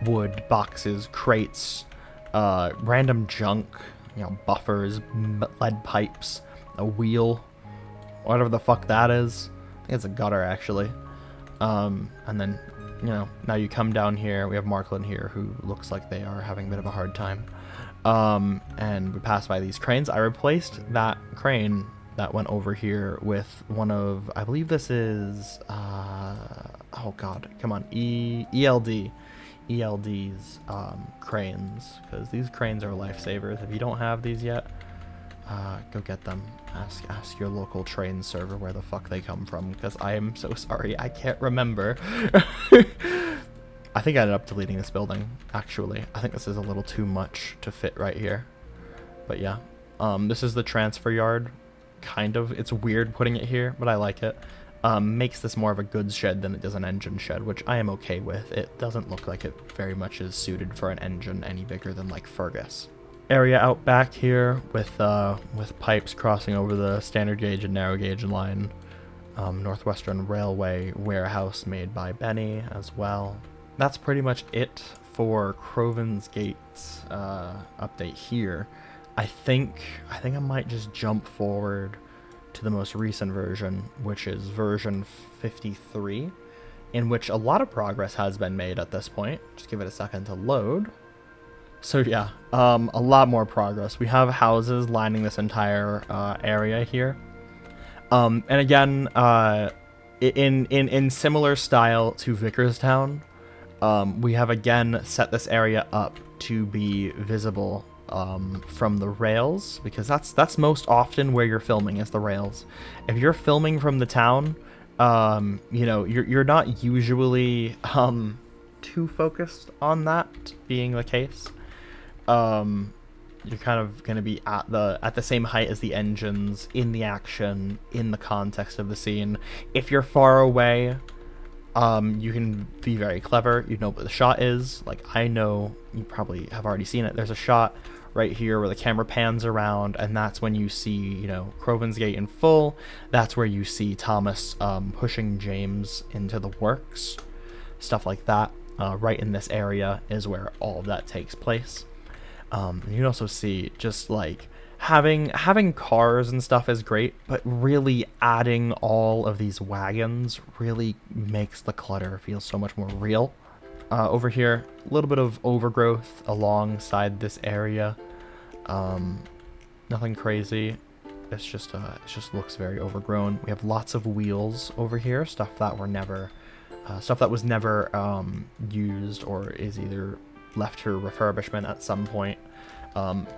wood, boxes, crates, random junk, buffers, lead pipes, a wheel, whatever the fuck that is. I think it's a gutter, actually. And then, now you come down here, we have Markland here, who looks like they are having a bit of a hard time. And we pass by these cranes. I replaced that crane that went over here with one of, I believe this is, oh god, come on, ELD's cranes, because these cranes are lifesavers. If you don't have these yet, go get them. Ask your local train server where the fuck they come from, because I am so sorry, I can't remember. I think I ended up deleting this building, actually. I think this is a little too much to fit right here. But yeah, this is the transfer yard, kind of. It's weird putting it here, but I like it. Makes this more of a goods shed than it does an engine shed, which I am okay with. It doesn't look like it very much is suited for an engine any bigger than like Fergus. Area out back here with pipes crossing over the standard gauge and narrow gauge line. Northwestern Railway warehouse made by Benny as well. That's pretty much it for Crovan's Gates update here. I think I might just jump forward to the most recent version, which is version 53, in which a lot of progress has been made at this point. Just give it a second to load. So yeah, a lot more progress. We have houses lining this entire area here. And again, in similar style to Vicarstown, we have again set this area up to be visible from the rails, because that's most often where you're filming, is the rails. If you're filming from the town, you're not usually too focused on that being the case. You're kind of going to be at the same height as the engines, in the action, in the context of the scene. If you're far away, you can be very clever. You know what the shot is. Like, I know you probably have already seen it. There's a shot right here where the camera pans around, and that's when you see, Crovan's Gate in full. That's where you see Thomas pushing James into the works. Stuff like that. Right in this area is where all of that takes place. You can also see just like having cars and stuff is great, but really adding all of these wagons really makes the clutter feel so much more real. Over here, a little bit of overgrowth alongside this area. Nothing crazy. It just looks very overgrown. We have lots of wheels over here, stuff that was never used or is either left for refurbishment at some point.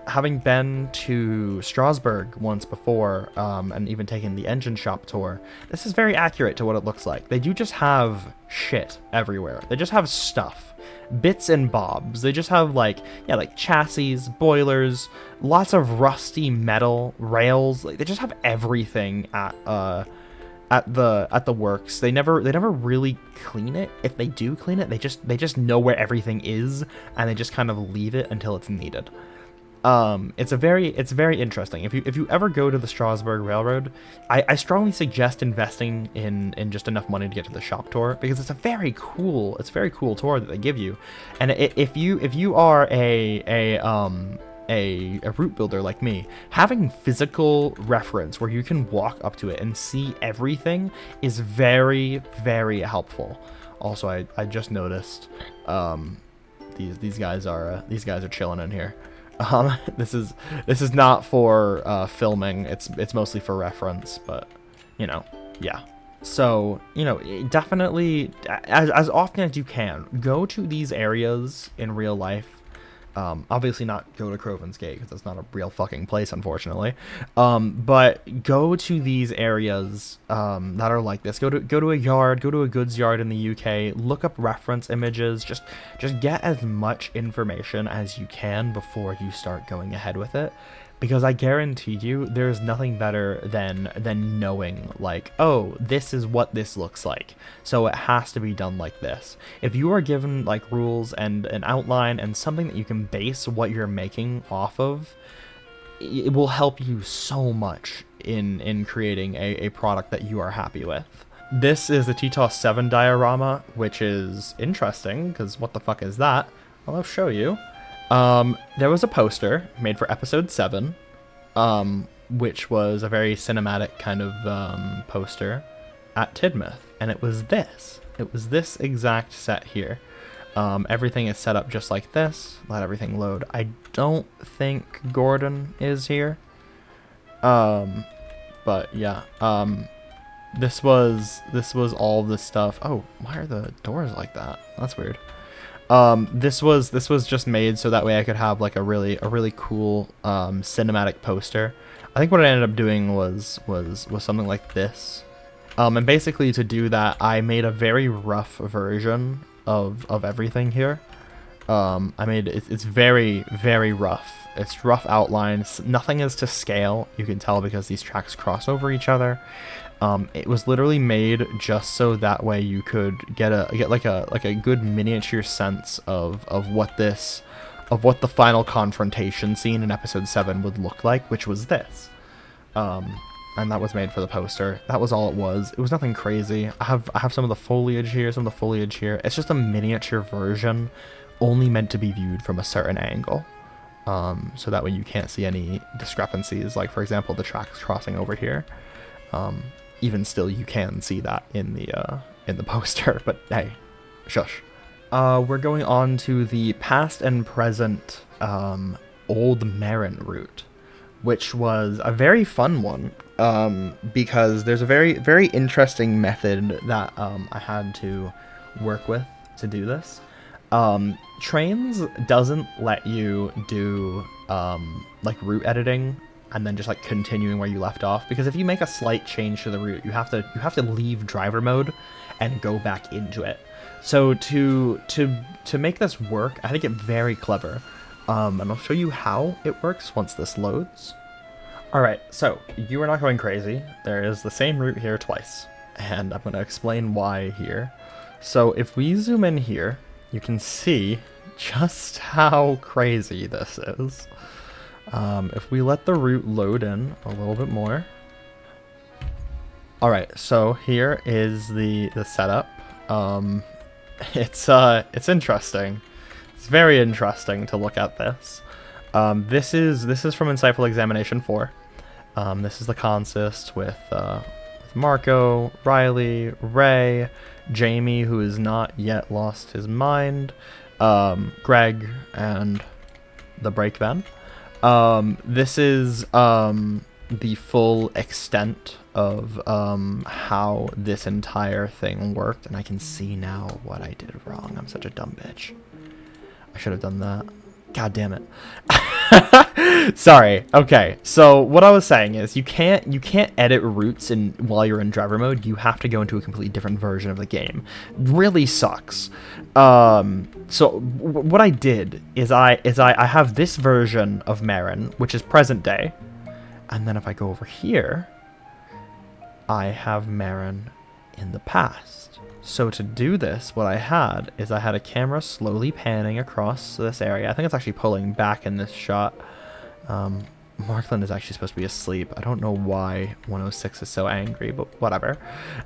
Having been to Strasbourg once before, and even taken the engine shop tour, this is very accurate to what it looks like. They do just have shit everywhere. They just have stuff. Bits and bobs. They just have like chassis, boilers, lots of rusty metal, rails. Like, they just have everything at the works. They never really clean it. If they do clean it, they just know where everything is, and they just kind of leave it until it's needed. It's very interesting. If you ever go to the Strasbourg Railroad, I strongly suggest investing in just enough money to get to the shop tour, because it's a very cool tour that they give you. And if you are a route builder like me, having physical reference where you can walk up to it and see everything is very, very helpful. Also, I just noticed these guys are chilling in here. This is not for filming. It's mostly for reference, but yeah. So definitely as often as you can, go to these areas in real life Obviously not go to Crovan's Gate, because that's not a real fucking place, unfortunately. But go to these areas that are like this. Go to a yard, go to a goods yard in the UK, look up reference images, just get as much information as you can before you start going ahead with it. Because I guarantee you, there's nothing better than knowing, like, oh, this is what this looks like, so it has to be done like this. If you are given, like, rules and an outline and something that you can base what you're making off of, it will help you so much in creating a product that you are happy with. This is the TTOS 7 diorama, which is interesting, because what the fuck is that? Well, I'll show you. There was a poster made for episode 7, which was a very cinematic kind of, poster at Tidmouth, and it was this. It was this exact set here. Everything is set up just like this. Let everything load. I don't think Gordon is here. But yeah, this was all the stuff. Oh, why are the doors like that? That's weird. This was just made so that way I could have like a really cool cinematic poster. I think what I ended up doing was something like this. And basically to do that, I made a very rough version of everything here. It's very rough. It's rough outlines. Nothing is to scale. You can tell because these tracks cross over each other. It was literally made just so that way you could get like a good miniature sense of what the final confrontation scene in episode 7 would look like, which was this. And that was made for the poster. That was all it was. It was nothing crazy. I have some of the foliage here, some of the foliage here. It's just a miniature version, only meant to be viewed from a certain angle. So that way you can't see any discrepancies, like for example the tracks crossing over here. Even still, you can see that in the poster, but hey, shush. We're going on to the past and present Old Maron route, which was a very fun one, because there's a very interesting method that I had to work with to do this. Trains doesn't let you do like route editing and then just like continuing where you left off, because if you make a slight change to the route, you have to leave driver mode and go back into it. So to make this work, I think it's very clever, and I'll show you how it works once this loads. Alright, so you are not going crazy. There is the same route here twice, and I'm going to explain why here. So if we zoom in here, you can see just how crazy this is. If we let the route load in a little bit more. Alright, so here is the setup. It's interesting. It's very interesting to look at this. This is from Insightful Examination 4. This is the consist with Marco, Riley, Ray, Jamie, who has not yet lost his mind, Greg, and the Brakeman. This is the full extent of how this entire thing worked, and I can see now what I did wrong. I'm such a dumb bitch. I should have done that. God damn it. Sorry. Okay, so what I was saying is you can't edit routes while you're in driver mode. You have to go into a completely different version of the game. Really sucks. So what I did is I have this version of Maron, which is present day, and then if I go over here, I have Maron in the past. So to do this, what I had a camera slowly panning across this area. I think it's actually pulling back in this shot. Markland is actually supposed to be asleep. I don't know why 106 is so angry, but whatever.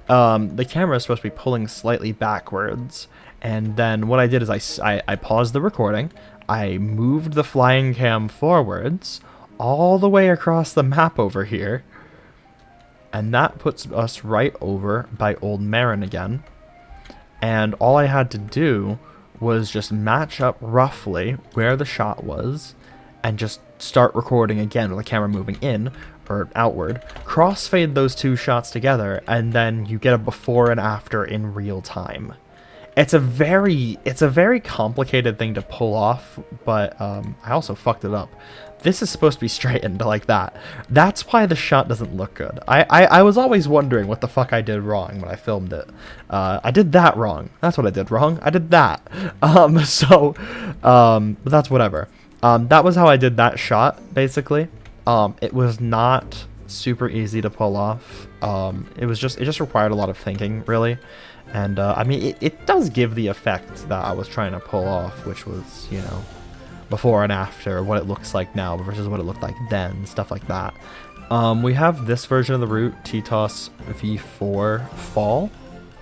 The camera is supposed to be pulling slightly backwards, and then what I did is I paused the recording, I moved the flying cam forwards all the way across the map over here, and that puts us right over by Old Maron again. And all I had to do was just match up roughly where the shot was and just start recording again with the camera moving in or outward, crossfade those two shots together, and then you get a before and after in real time. It's a very complicated thing to pull off, but I also fucked it up. This is supposed to be straightened like that. That's why the shot doesn't look good. I was always wondering what the fuck I did wrong when I filmed it. I did that wrong. That's what I did wrong. I did that. But that's whatever. That was how I did that shot, basically. It was not super easy to pull off. It just required a lot of thinking, really. And I mean, it does give the effect that I was trying to pull off, which was, you know, before and after, what it looks like now versus what it looked like then, stuff like that. We have this version of the route, TTOS V0.0.0.0.4 fall.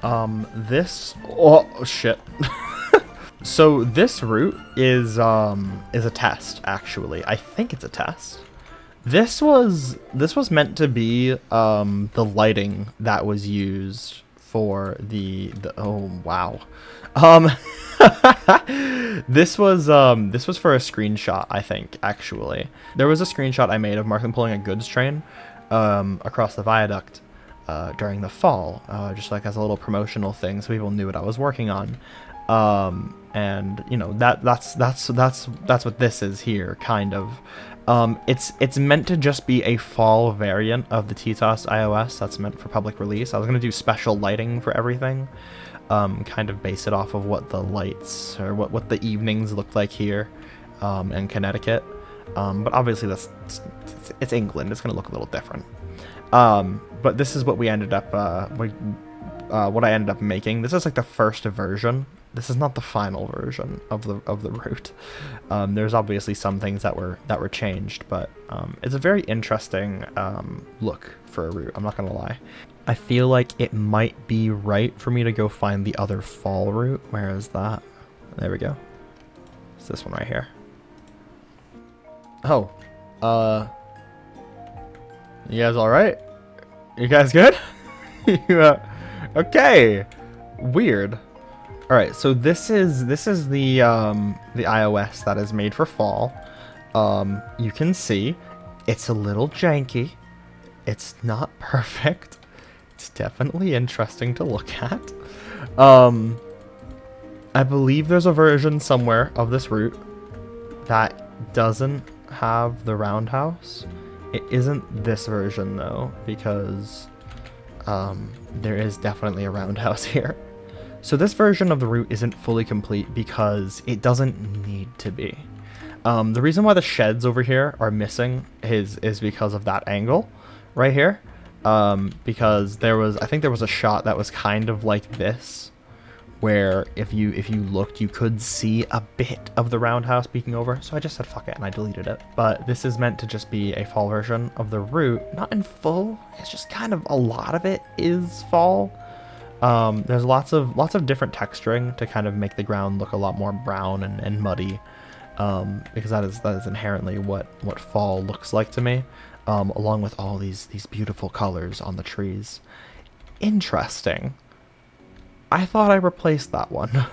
Oh shit. So this route is a test, actually. I think it's a test. This was meant to be the lighting that was used for the oh wow. This was for a screenshot, I think, actually. There was a screenshot I made of Markham pulling a goods train across the viaduct during the fall, just like as a little promotional thing so people knew what I was working on. And you know, that's what this is here, kind of. It's meant to just be a fall variant of the TTOS iOS that's meant for public release. I was gonna do special lighting for everything, kind of base it off of what the lights or what the evenings look like here in Connecticut. But obviously it's England. It's gonna look a little different. But this is what we ended up what I ended up making. This is like the first version. This is not the final version of the route. There's obviously some things that were changed, but it's a very interesting look for a route. I'm not gonna lie. I feel like it might be right for me to go find the other fall route. Where is that? There we go. It's this one right here. Oh, you guys all right? You guys good? Okay. Weird. All right, so this is the iOS that is made for fall. You can see it's a little janky. It's not perfect. It's definitely interesting to look at. I believe there's a version somewhere of this route that doesn't have the roundhouse. It isn't this version though, because there is definitely a roundhouse here. So this version of the route isn't fully complete because it doesn't need to be. The reason why the sheds over here are missing is because of that angle right here. Because I think there was a shot that was kind of like this, where if you looked, you could see a bit of the roundhouse peeking over. So I just said fuck it and I deleted it. But this is meant to just be a fall version of the route, not in full. It's just kind of a lot of it is fall. There's lots of different texturing to kind of make the ground look a lot more brown and muddy, because that is inherently what fall looks like to me, along with all these beautiful colors on the trees. Interesting. I thought I replaced that one.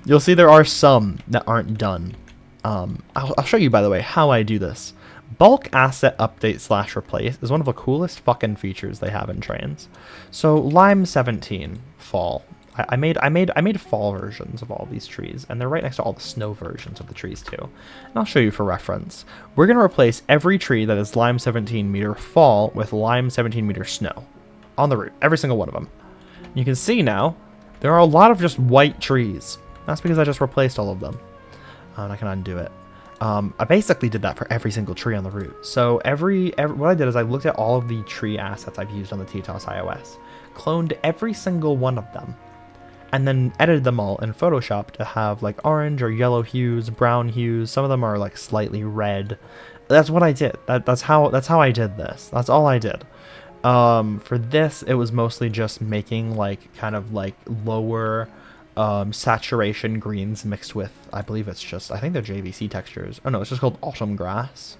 You'll see there are some that aren't done. I'll show you, by the way, how I do this. Bulk asset update / replace is one of the coolest fucking features they have in trains. So Lime 17 fall. I made fall versions of all these trees, and they're right next to all the snow versions of the trees too. And I'll show you for reference. We're gonna replace every tree that is Lime 17 meter fall with Lime 17 meter snow on the route. Every single one of them. You can see now there are a lot of just white trees. That's because I just replaced all of them. And I can undo it. I basically did that for every single tree on the route. So what I did is I looked at all of the tree assets I've used on the TTOS iOS, cloned every single one of them, and then edited them all in Photoshop to have like orange or yellow hues, brown hues. Some of them are like slightly red. That's what I did. That's how I did this. That's all I did. For this, it was mostly just making like kind of like lower saturation greens mixed with, I think they're JVC textures. Oh no, it's just called autumn grass.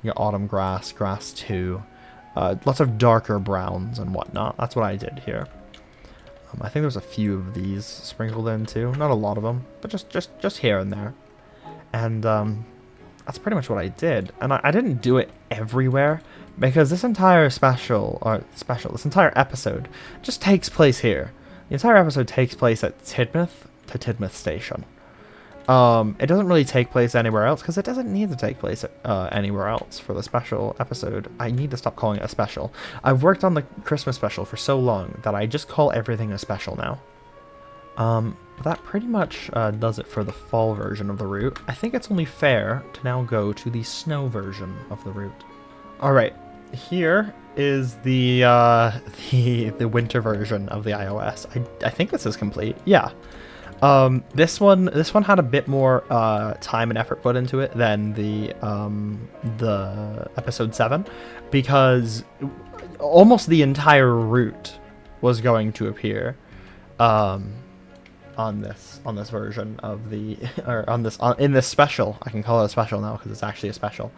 You got autumn grass, grass 2, lots of darker browns and whatnot. That's what I did here. I think there's a few of these sprinkled in too, not a lot of them, but just here and there. And that's pretty much what I did. And I didn't do it everywhere because this entire this entire episode just takes place here. The entire episode takes place at Tidmouth Station. It doesn't really take place anywhere else because it doesn't need to take place anywhere else for the special episode. I need to stop calling it a special. I've worked on the Christmas special for so long that I just call everything a special now. That pretty much does it for the fall version of the route. I think it's only fair to now go to the snow version of the route. All right, here is the winter version of the iOS. I think this is complete. Yeah. This one had a bit more time and effort put into it than the episode 7, because almost the entire route was going to appear on this version of the in this special. I can call it a special now because it's actually a special.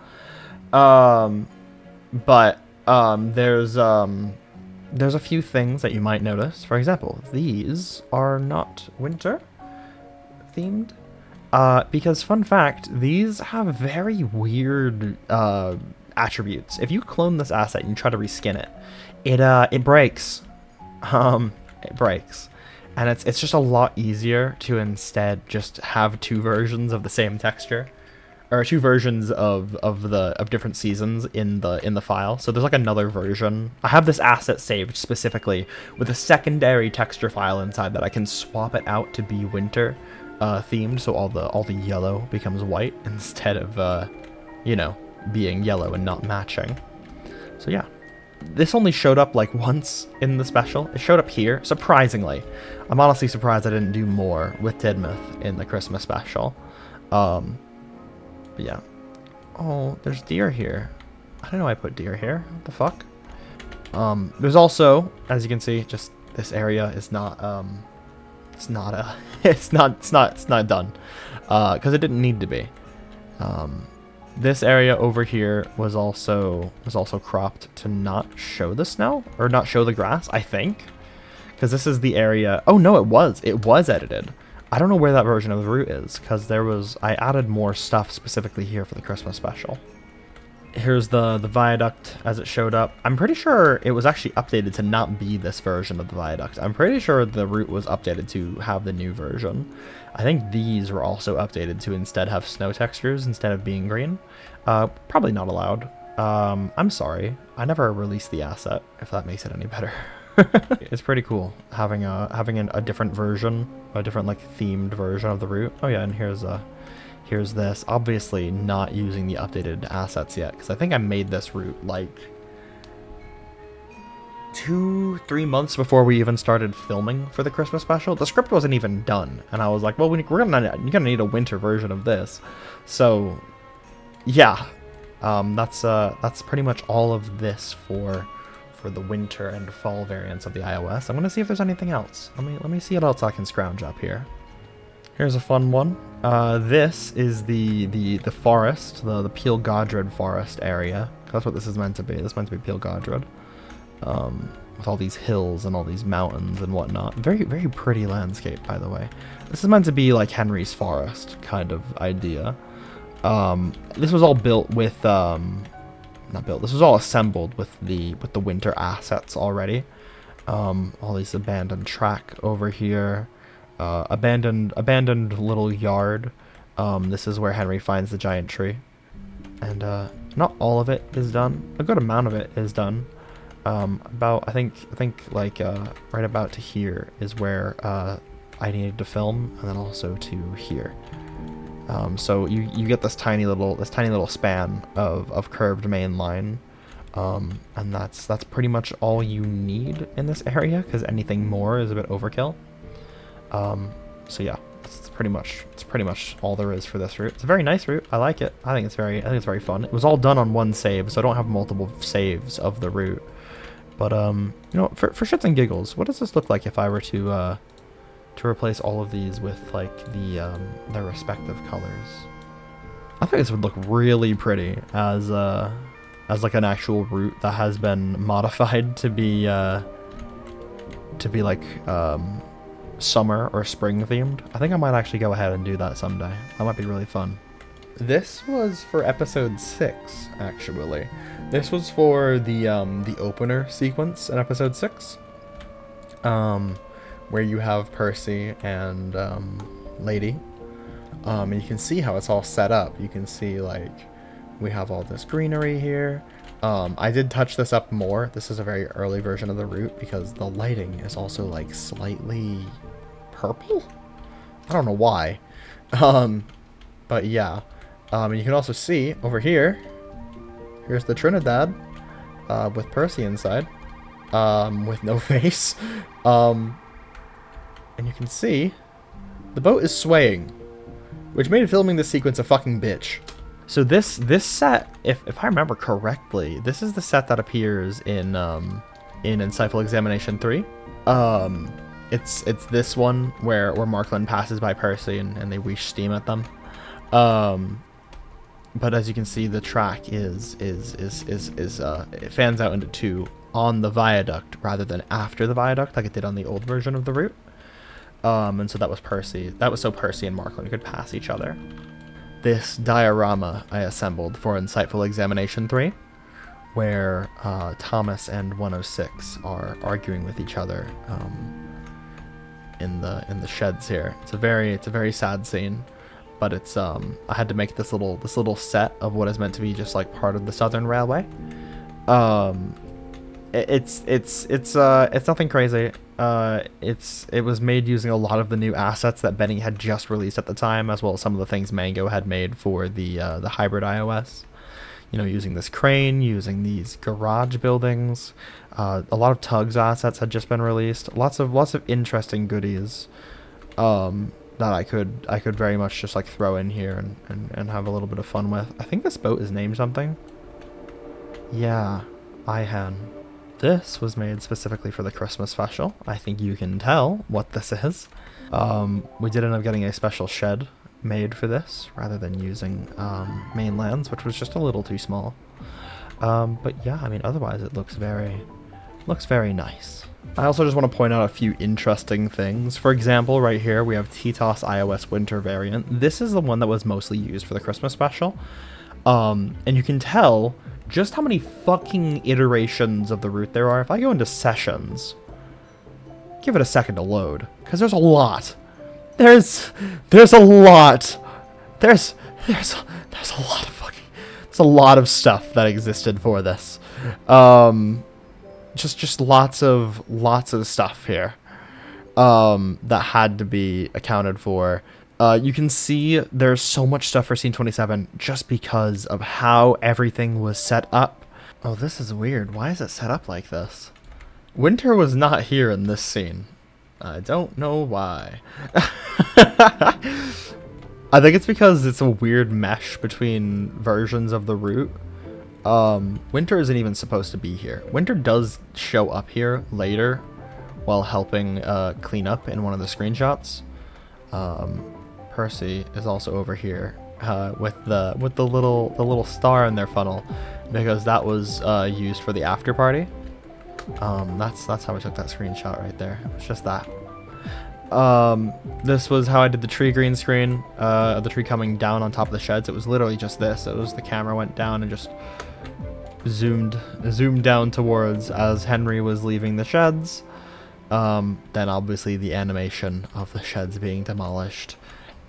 But there's a few things that you might notice. For example, these are not winter themed, because fun fact, these have very weird attributes. If you clone this asset and you try to reskin it, it breaks. It breaks, and it's just a lot easier to instead just have two versions of the same texture, or two versions of different seasons in the file. So there's like another version. I have this asset saved specifically with a secondary texture file inside that I can swap it out to be winter themed, so all the yellow becomes white instead of being yellow and not matching. So yeah, this only showed up like once in the special. It showed up here, surprisingly. I'm honestly surprised I didn't do more with Tidmouth in the Christmas special. But yeah. Oh, there's deer here. I don't know why I put deer here. What the fuck? There's also, as you can see, just this area is not it's not done, because it didn't need to be. This area over here was also cropped to not show the snow, or not show the grass, I think, because this is the area. Oh no, it was edited. I don't know where that version of the route is, because I added more stuff specifically here for the Christmas special. Here's the viaduct as it showed up. I'm pretty sure it was actually updated to not be this version of the viaduct. I'm pretty sure the route was updated to have the new version. I think these were also updated to instead have snow textures instead of being green. Probably not allowed. I'm sorry. I never released the asset, if that makes it any better. It's pretty cool having a different version, a different like themed version of the route. Oh yeah, and here's this. Obviously not using the updated assets yet, because I think I made this route like 2-3 months before we even started filming for the Christmas special. The script wasn't even done, and I was like, well, you're gonna need a winter version of this. So yeah, that's pretty much all of this for the winter and fall variants of the iOS. I'm gonna see if there's anything else. Let me see what else I can scrounge up here. Here's a fun one. This is the forest, the Peel Godred forest area. That's what this is meant to be. This is meant to be Peel Godred, with all these hills and all these mountains and whatnot. Very, very pretty landscape, by the way. This is meant to be like Henry's Forest kind of idea. This was all built with not built. This was all assembled with the winter assets already. All these abandoned track over here. Abandoned little yard. This is where Henry finds the giant tree, and not all of it is done. A good amount of it is done. I think like right about to here is where I needed to film, and then also to here. So you get this tiny little span of curved main line, and that's pretty much all you need in this area, because anything more is a bit overkill. So yeah, it's pretty much all there is for this route. It's a very nice route. I like it. I think it's very fun. It was all done on one save, so I don't have multiple saves of the route. But for shits and giggles, what does this look like if I were to replace all of these with like their respective colors? I think this would look really pretty as like an actual route that has been modified to be like summer or spring themed. I think I might actually go ahead and do that someday. That might be really fun. This was for episode 6, actually. This was for the opener sequence in episode 6. where you have Percy and Lady. And you can see how it's all set up. You can see, like, we have all this greenery here. I did touch this up more. This is a very early version of the route because the lighting is also, like, slightly purple? I don't know why. But yeah. And you can also see over here, here's the Trinidad with Percy inside, with no face. And you can see the boat is swaying, which made filming this sequence a fucking bitch. So this set, if I remember correctly, this is the set that appears in Insightful Examination 3. It's this one where Markland passes by Percy and they wish steam at them. But as you can see, the track it fans out into two on the viaduct rather than after the viaduct like it did on the old version of the route. And so that was Percy. That was so Percy and Markland could pass each other. This diorama I assembled for Insightful Examination 3, where Thomas and 106 are arguing with each other in the sheds here. It's a very sad scene. But it's I had to make this little set of what is meant to be just like part of the Southern Railway. It's nothing crazy. It was made using a lot of the new assets that Benny had just released at the time, as well as some of the things Mango had made for the hybrid iOS. You know, using this crane, using these garage buildings. A lot of Tugs assets had just been released. Lots of interesting goodies. That I could very much just like throw in here and have a little bit of fun with. I think this boat is named something. Yeah, Ihan. This was made specifically for the Christmas special. I think you can tell what this is. We did end up getting a special shed made for this rather than using mainlands, which was just a little too small. But yeah, I mean, otherwise it looks very nice. I also just want to point out a few interesting things. For example, right here we have TTOS iOS winter variant. This is the one that was mostly used for the Christmas special. And you can tell just how many fucking iterations of the route there are. If I go into sessions, give it a second to load, because there's a lot. There's a lot. There's a lot of fucking, there's a lot of stuff that existed for this. Just lots of stuff here that had to be accounted for. You can see there's so much stuff for scene 27 just because of how everything was set up. Oh, this is weird. Why is it set up like this? Winter was not here in this scene. I don't know why. I think it's because it's a weird mesh between versions of the route. Winter isn't even supposed to be here. Winter does show up here later while helping clean up in one of the screenshots. Percy is also over here with the little star in their funnel because that was used for the after party. That's how I took that screenshot right there. It's just that. This was how I did the tree green screen, the tree coming down on top of the sheds. It was literally just this. It was the camera went down and just zoomed down towards as Henry was leaving the sheds. Then obviously the animation of the sheds being demolished,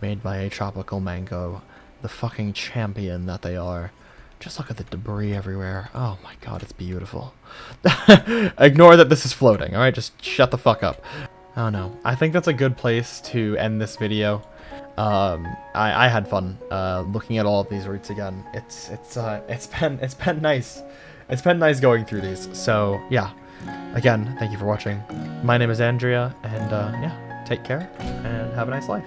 made by a tropical mango, the fucking champion that they are. Just look at the debris everywhere. Oh my god, it's beautiful. Ignore that this is floating, alright? Just shut the fuck up. Oh no. I think that's a good place to end this video. I had fun looking at all of these routes again. It's been nice. It's been nice going through these. So yeah. Again, thank you for watching. My name is Andrea, and yeah, take care and have a nice life.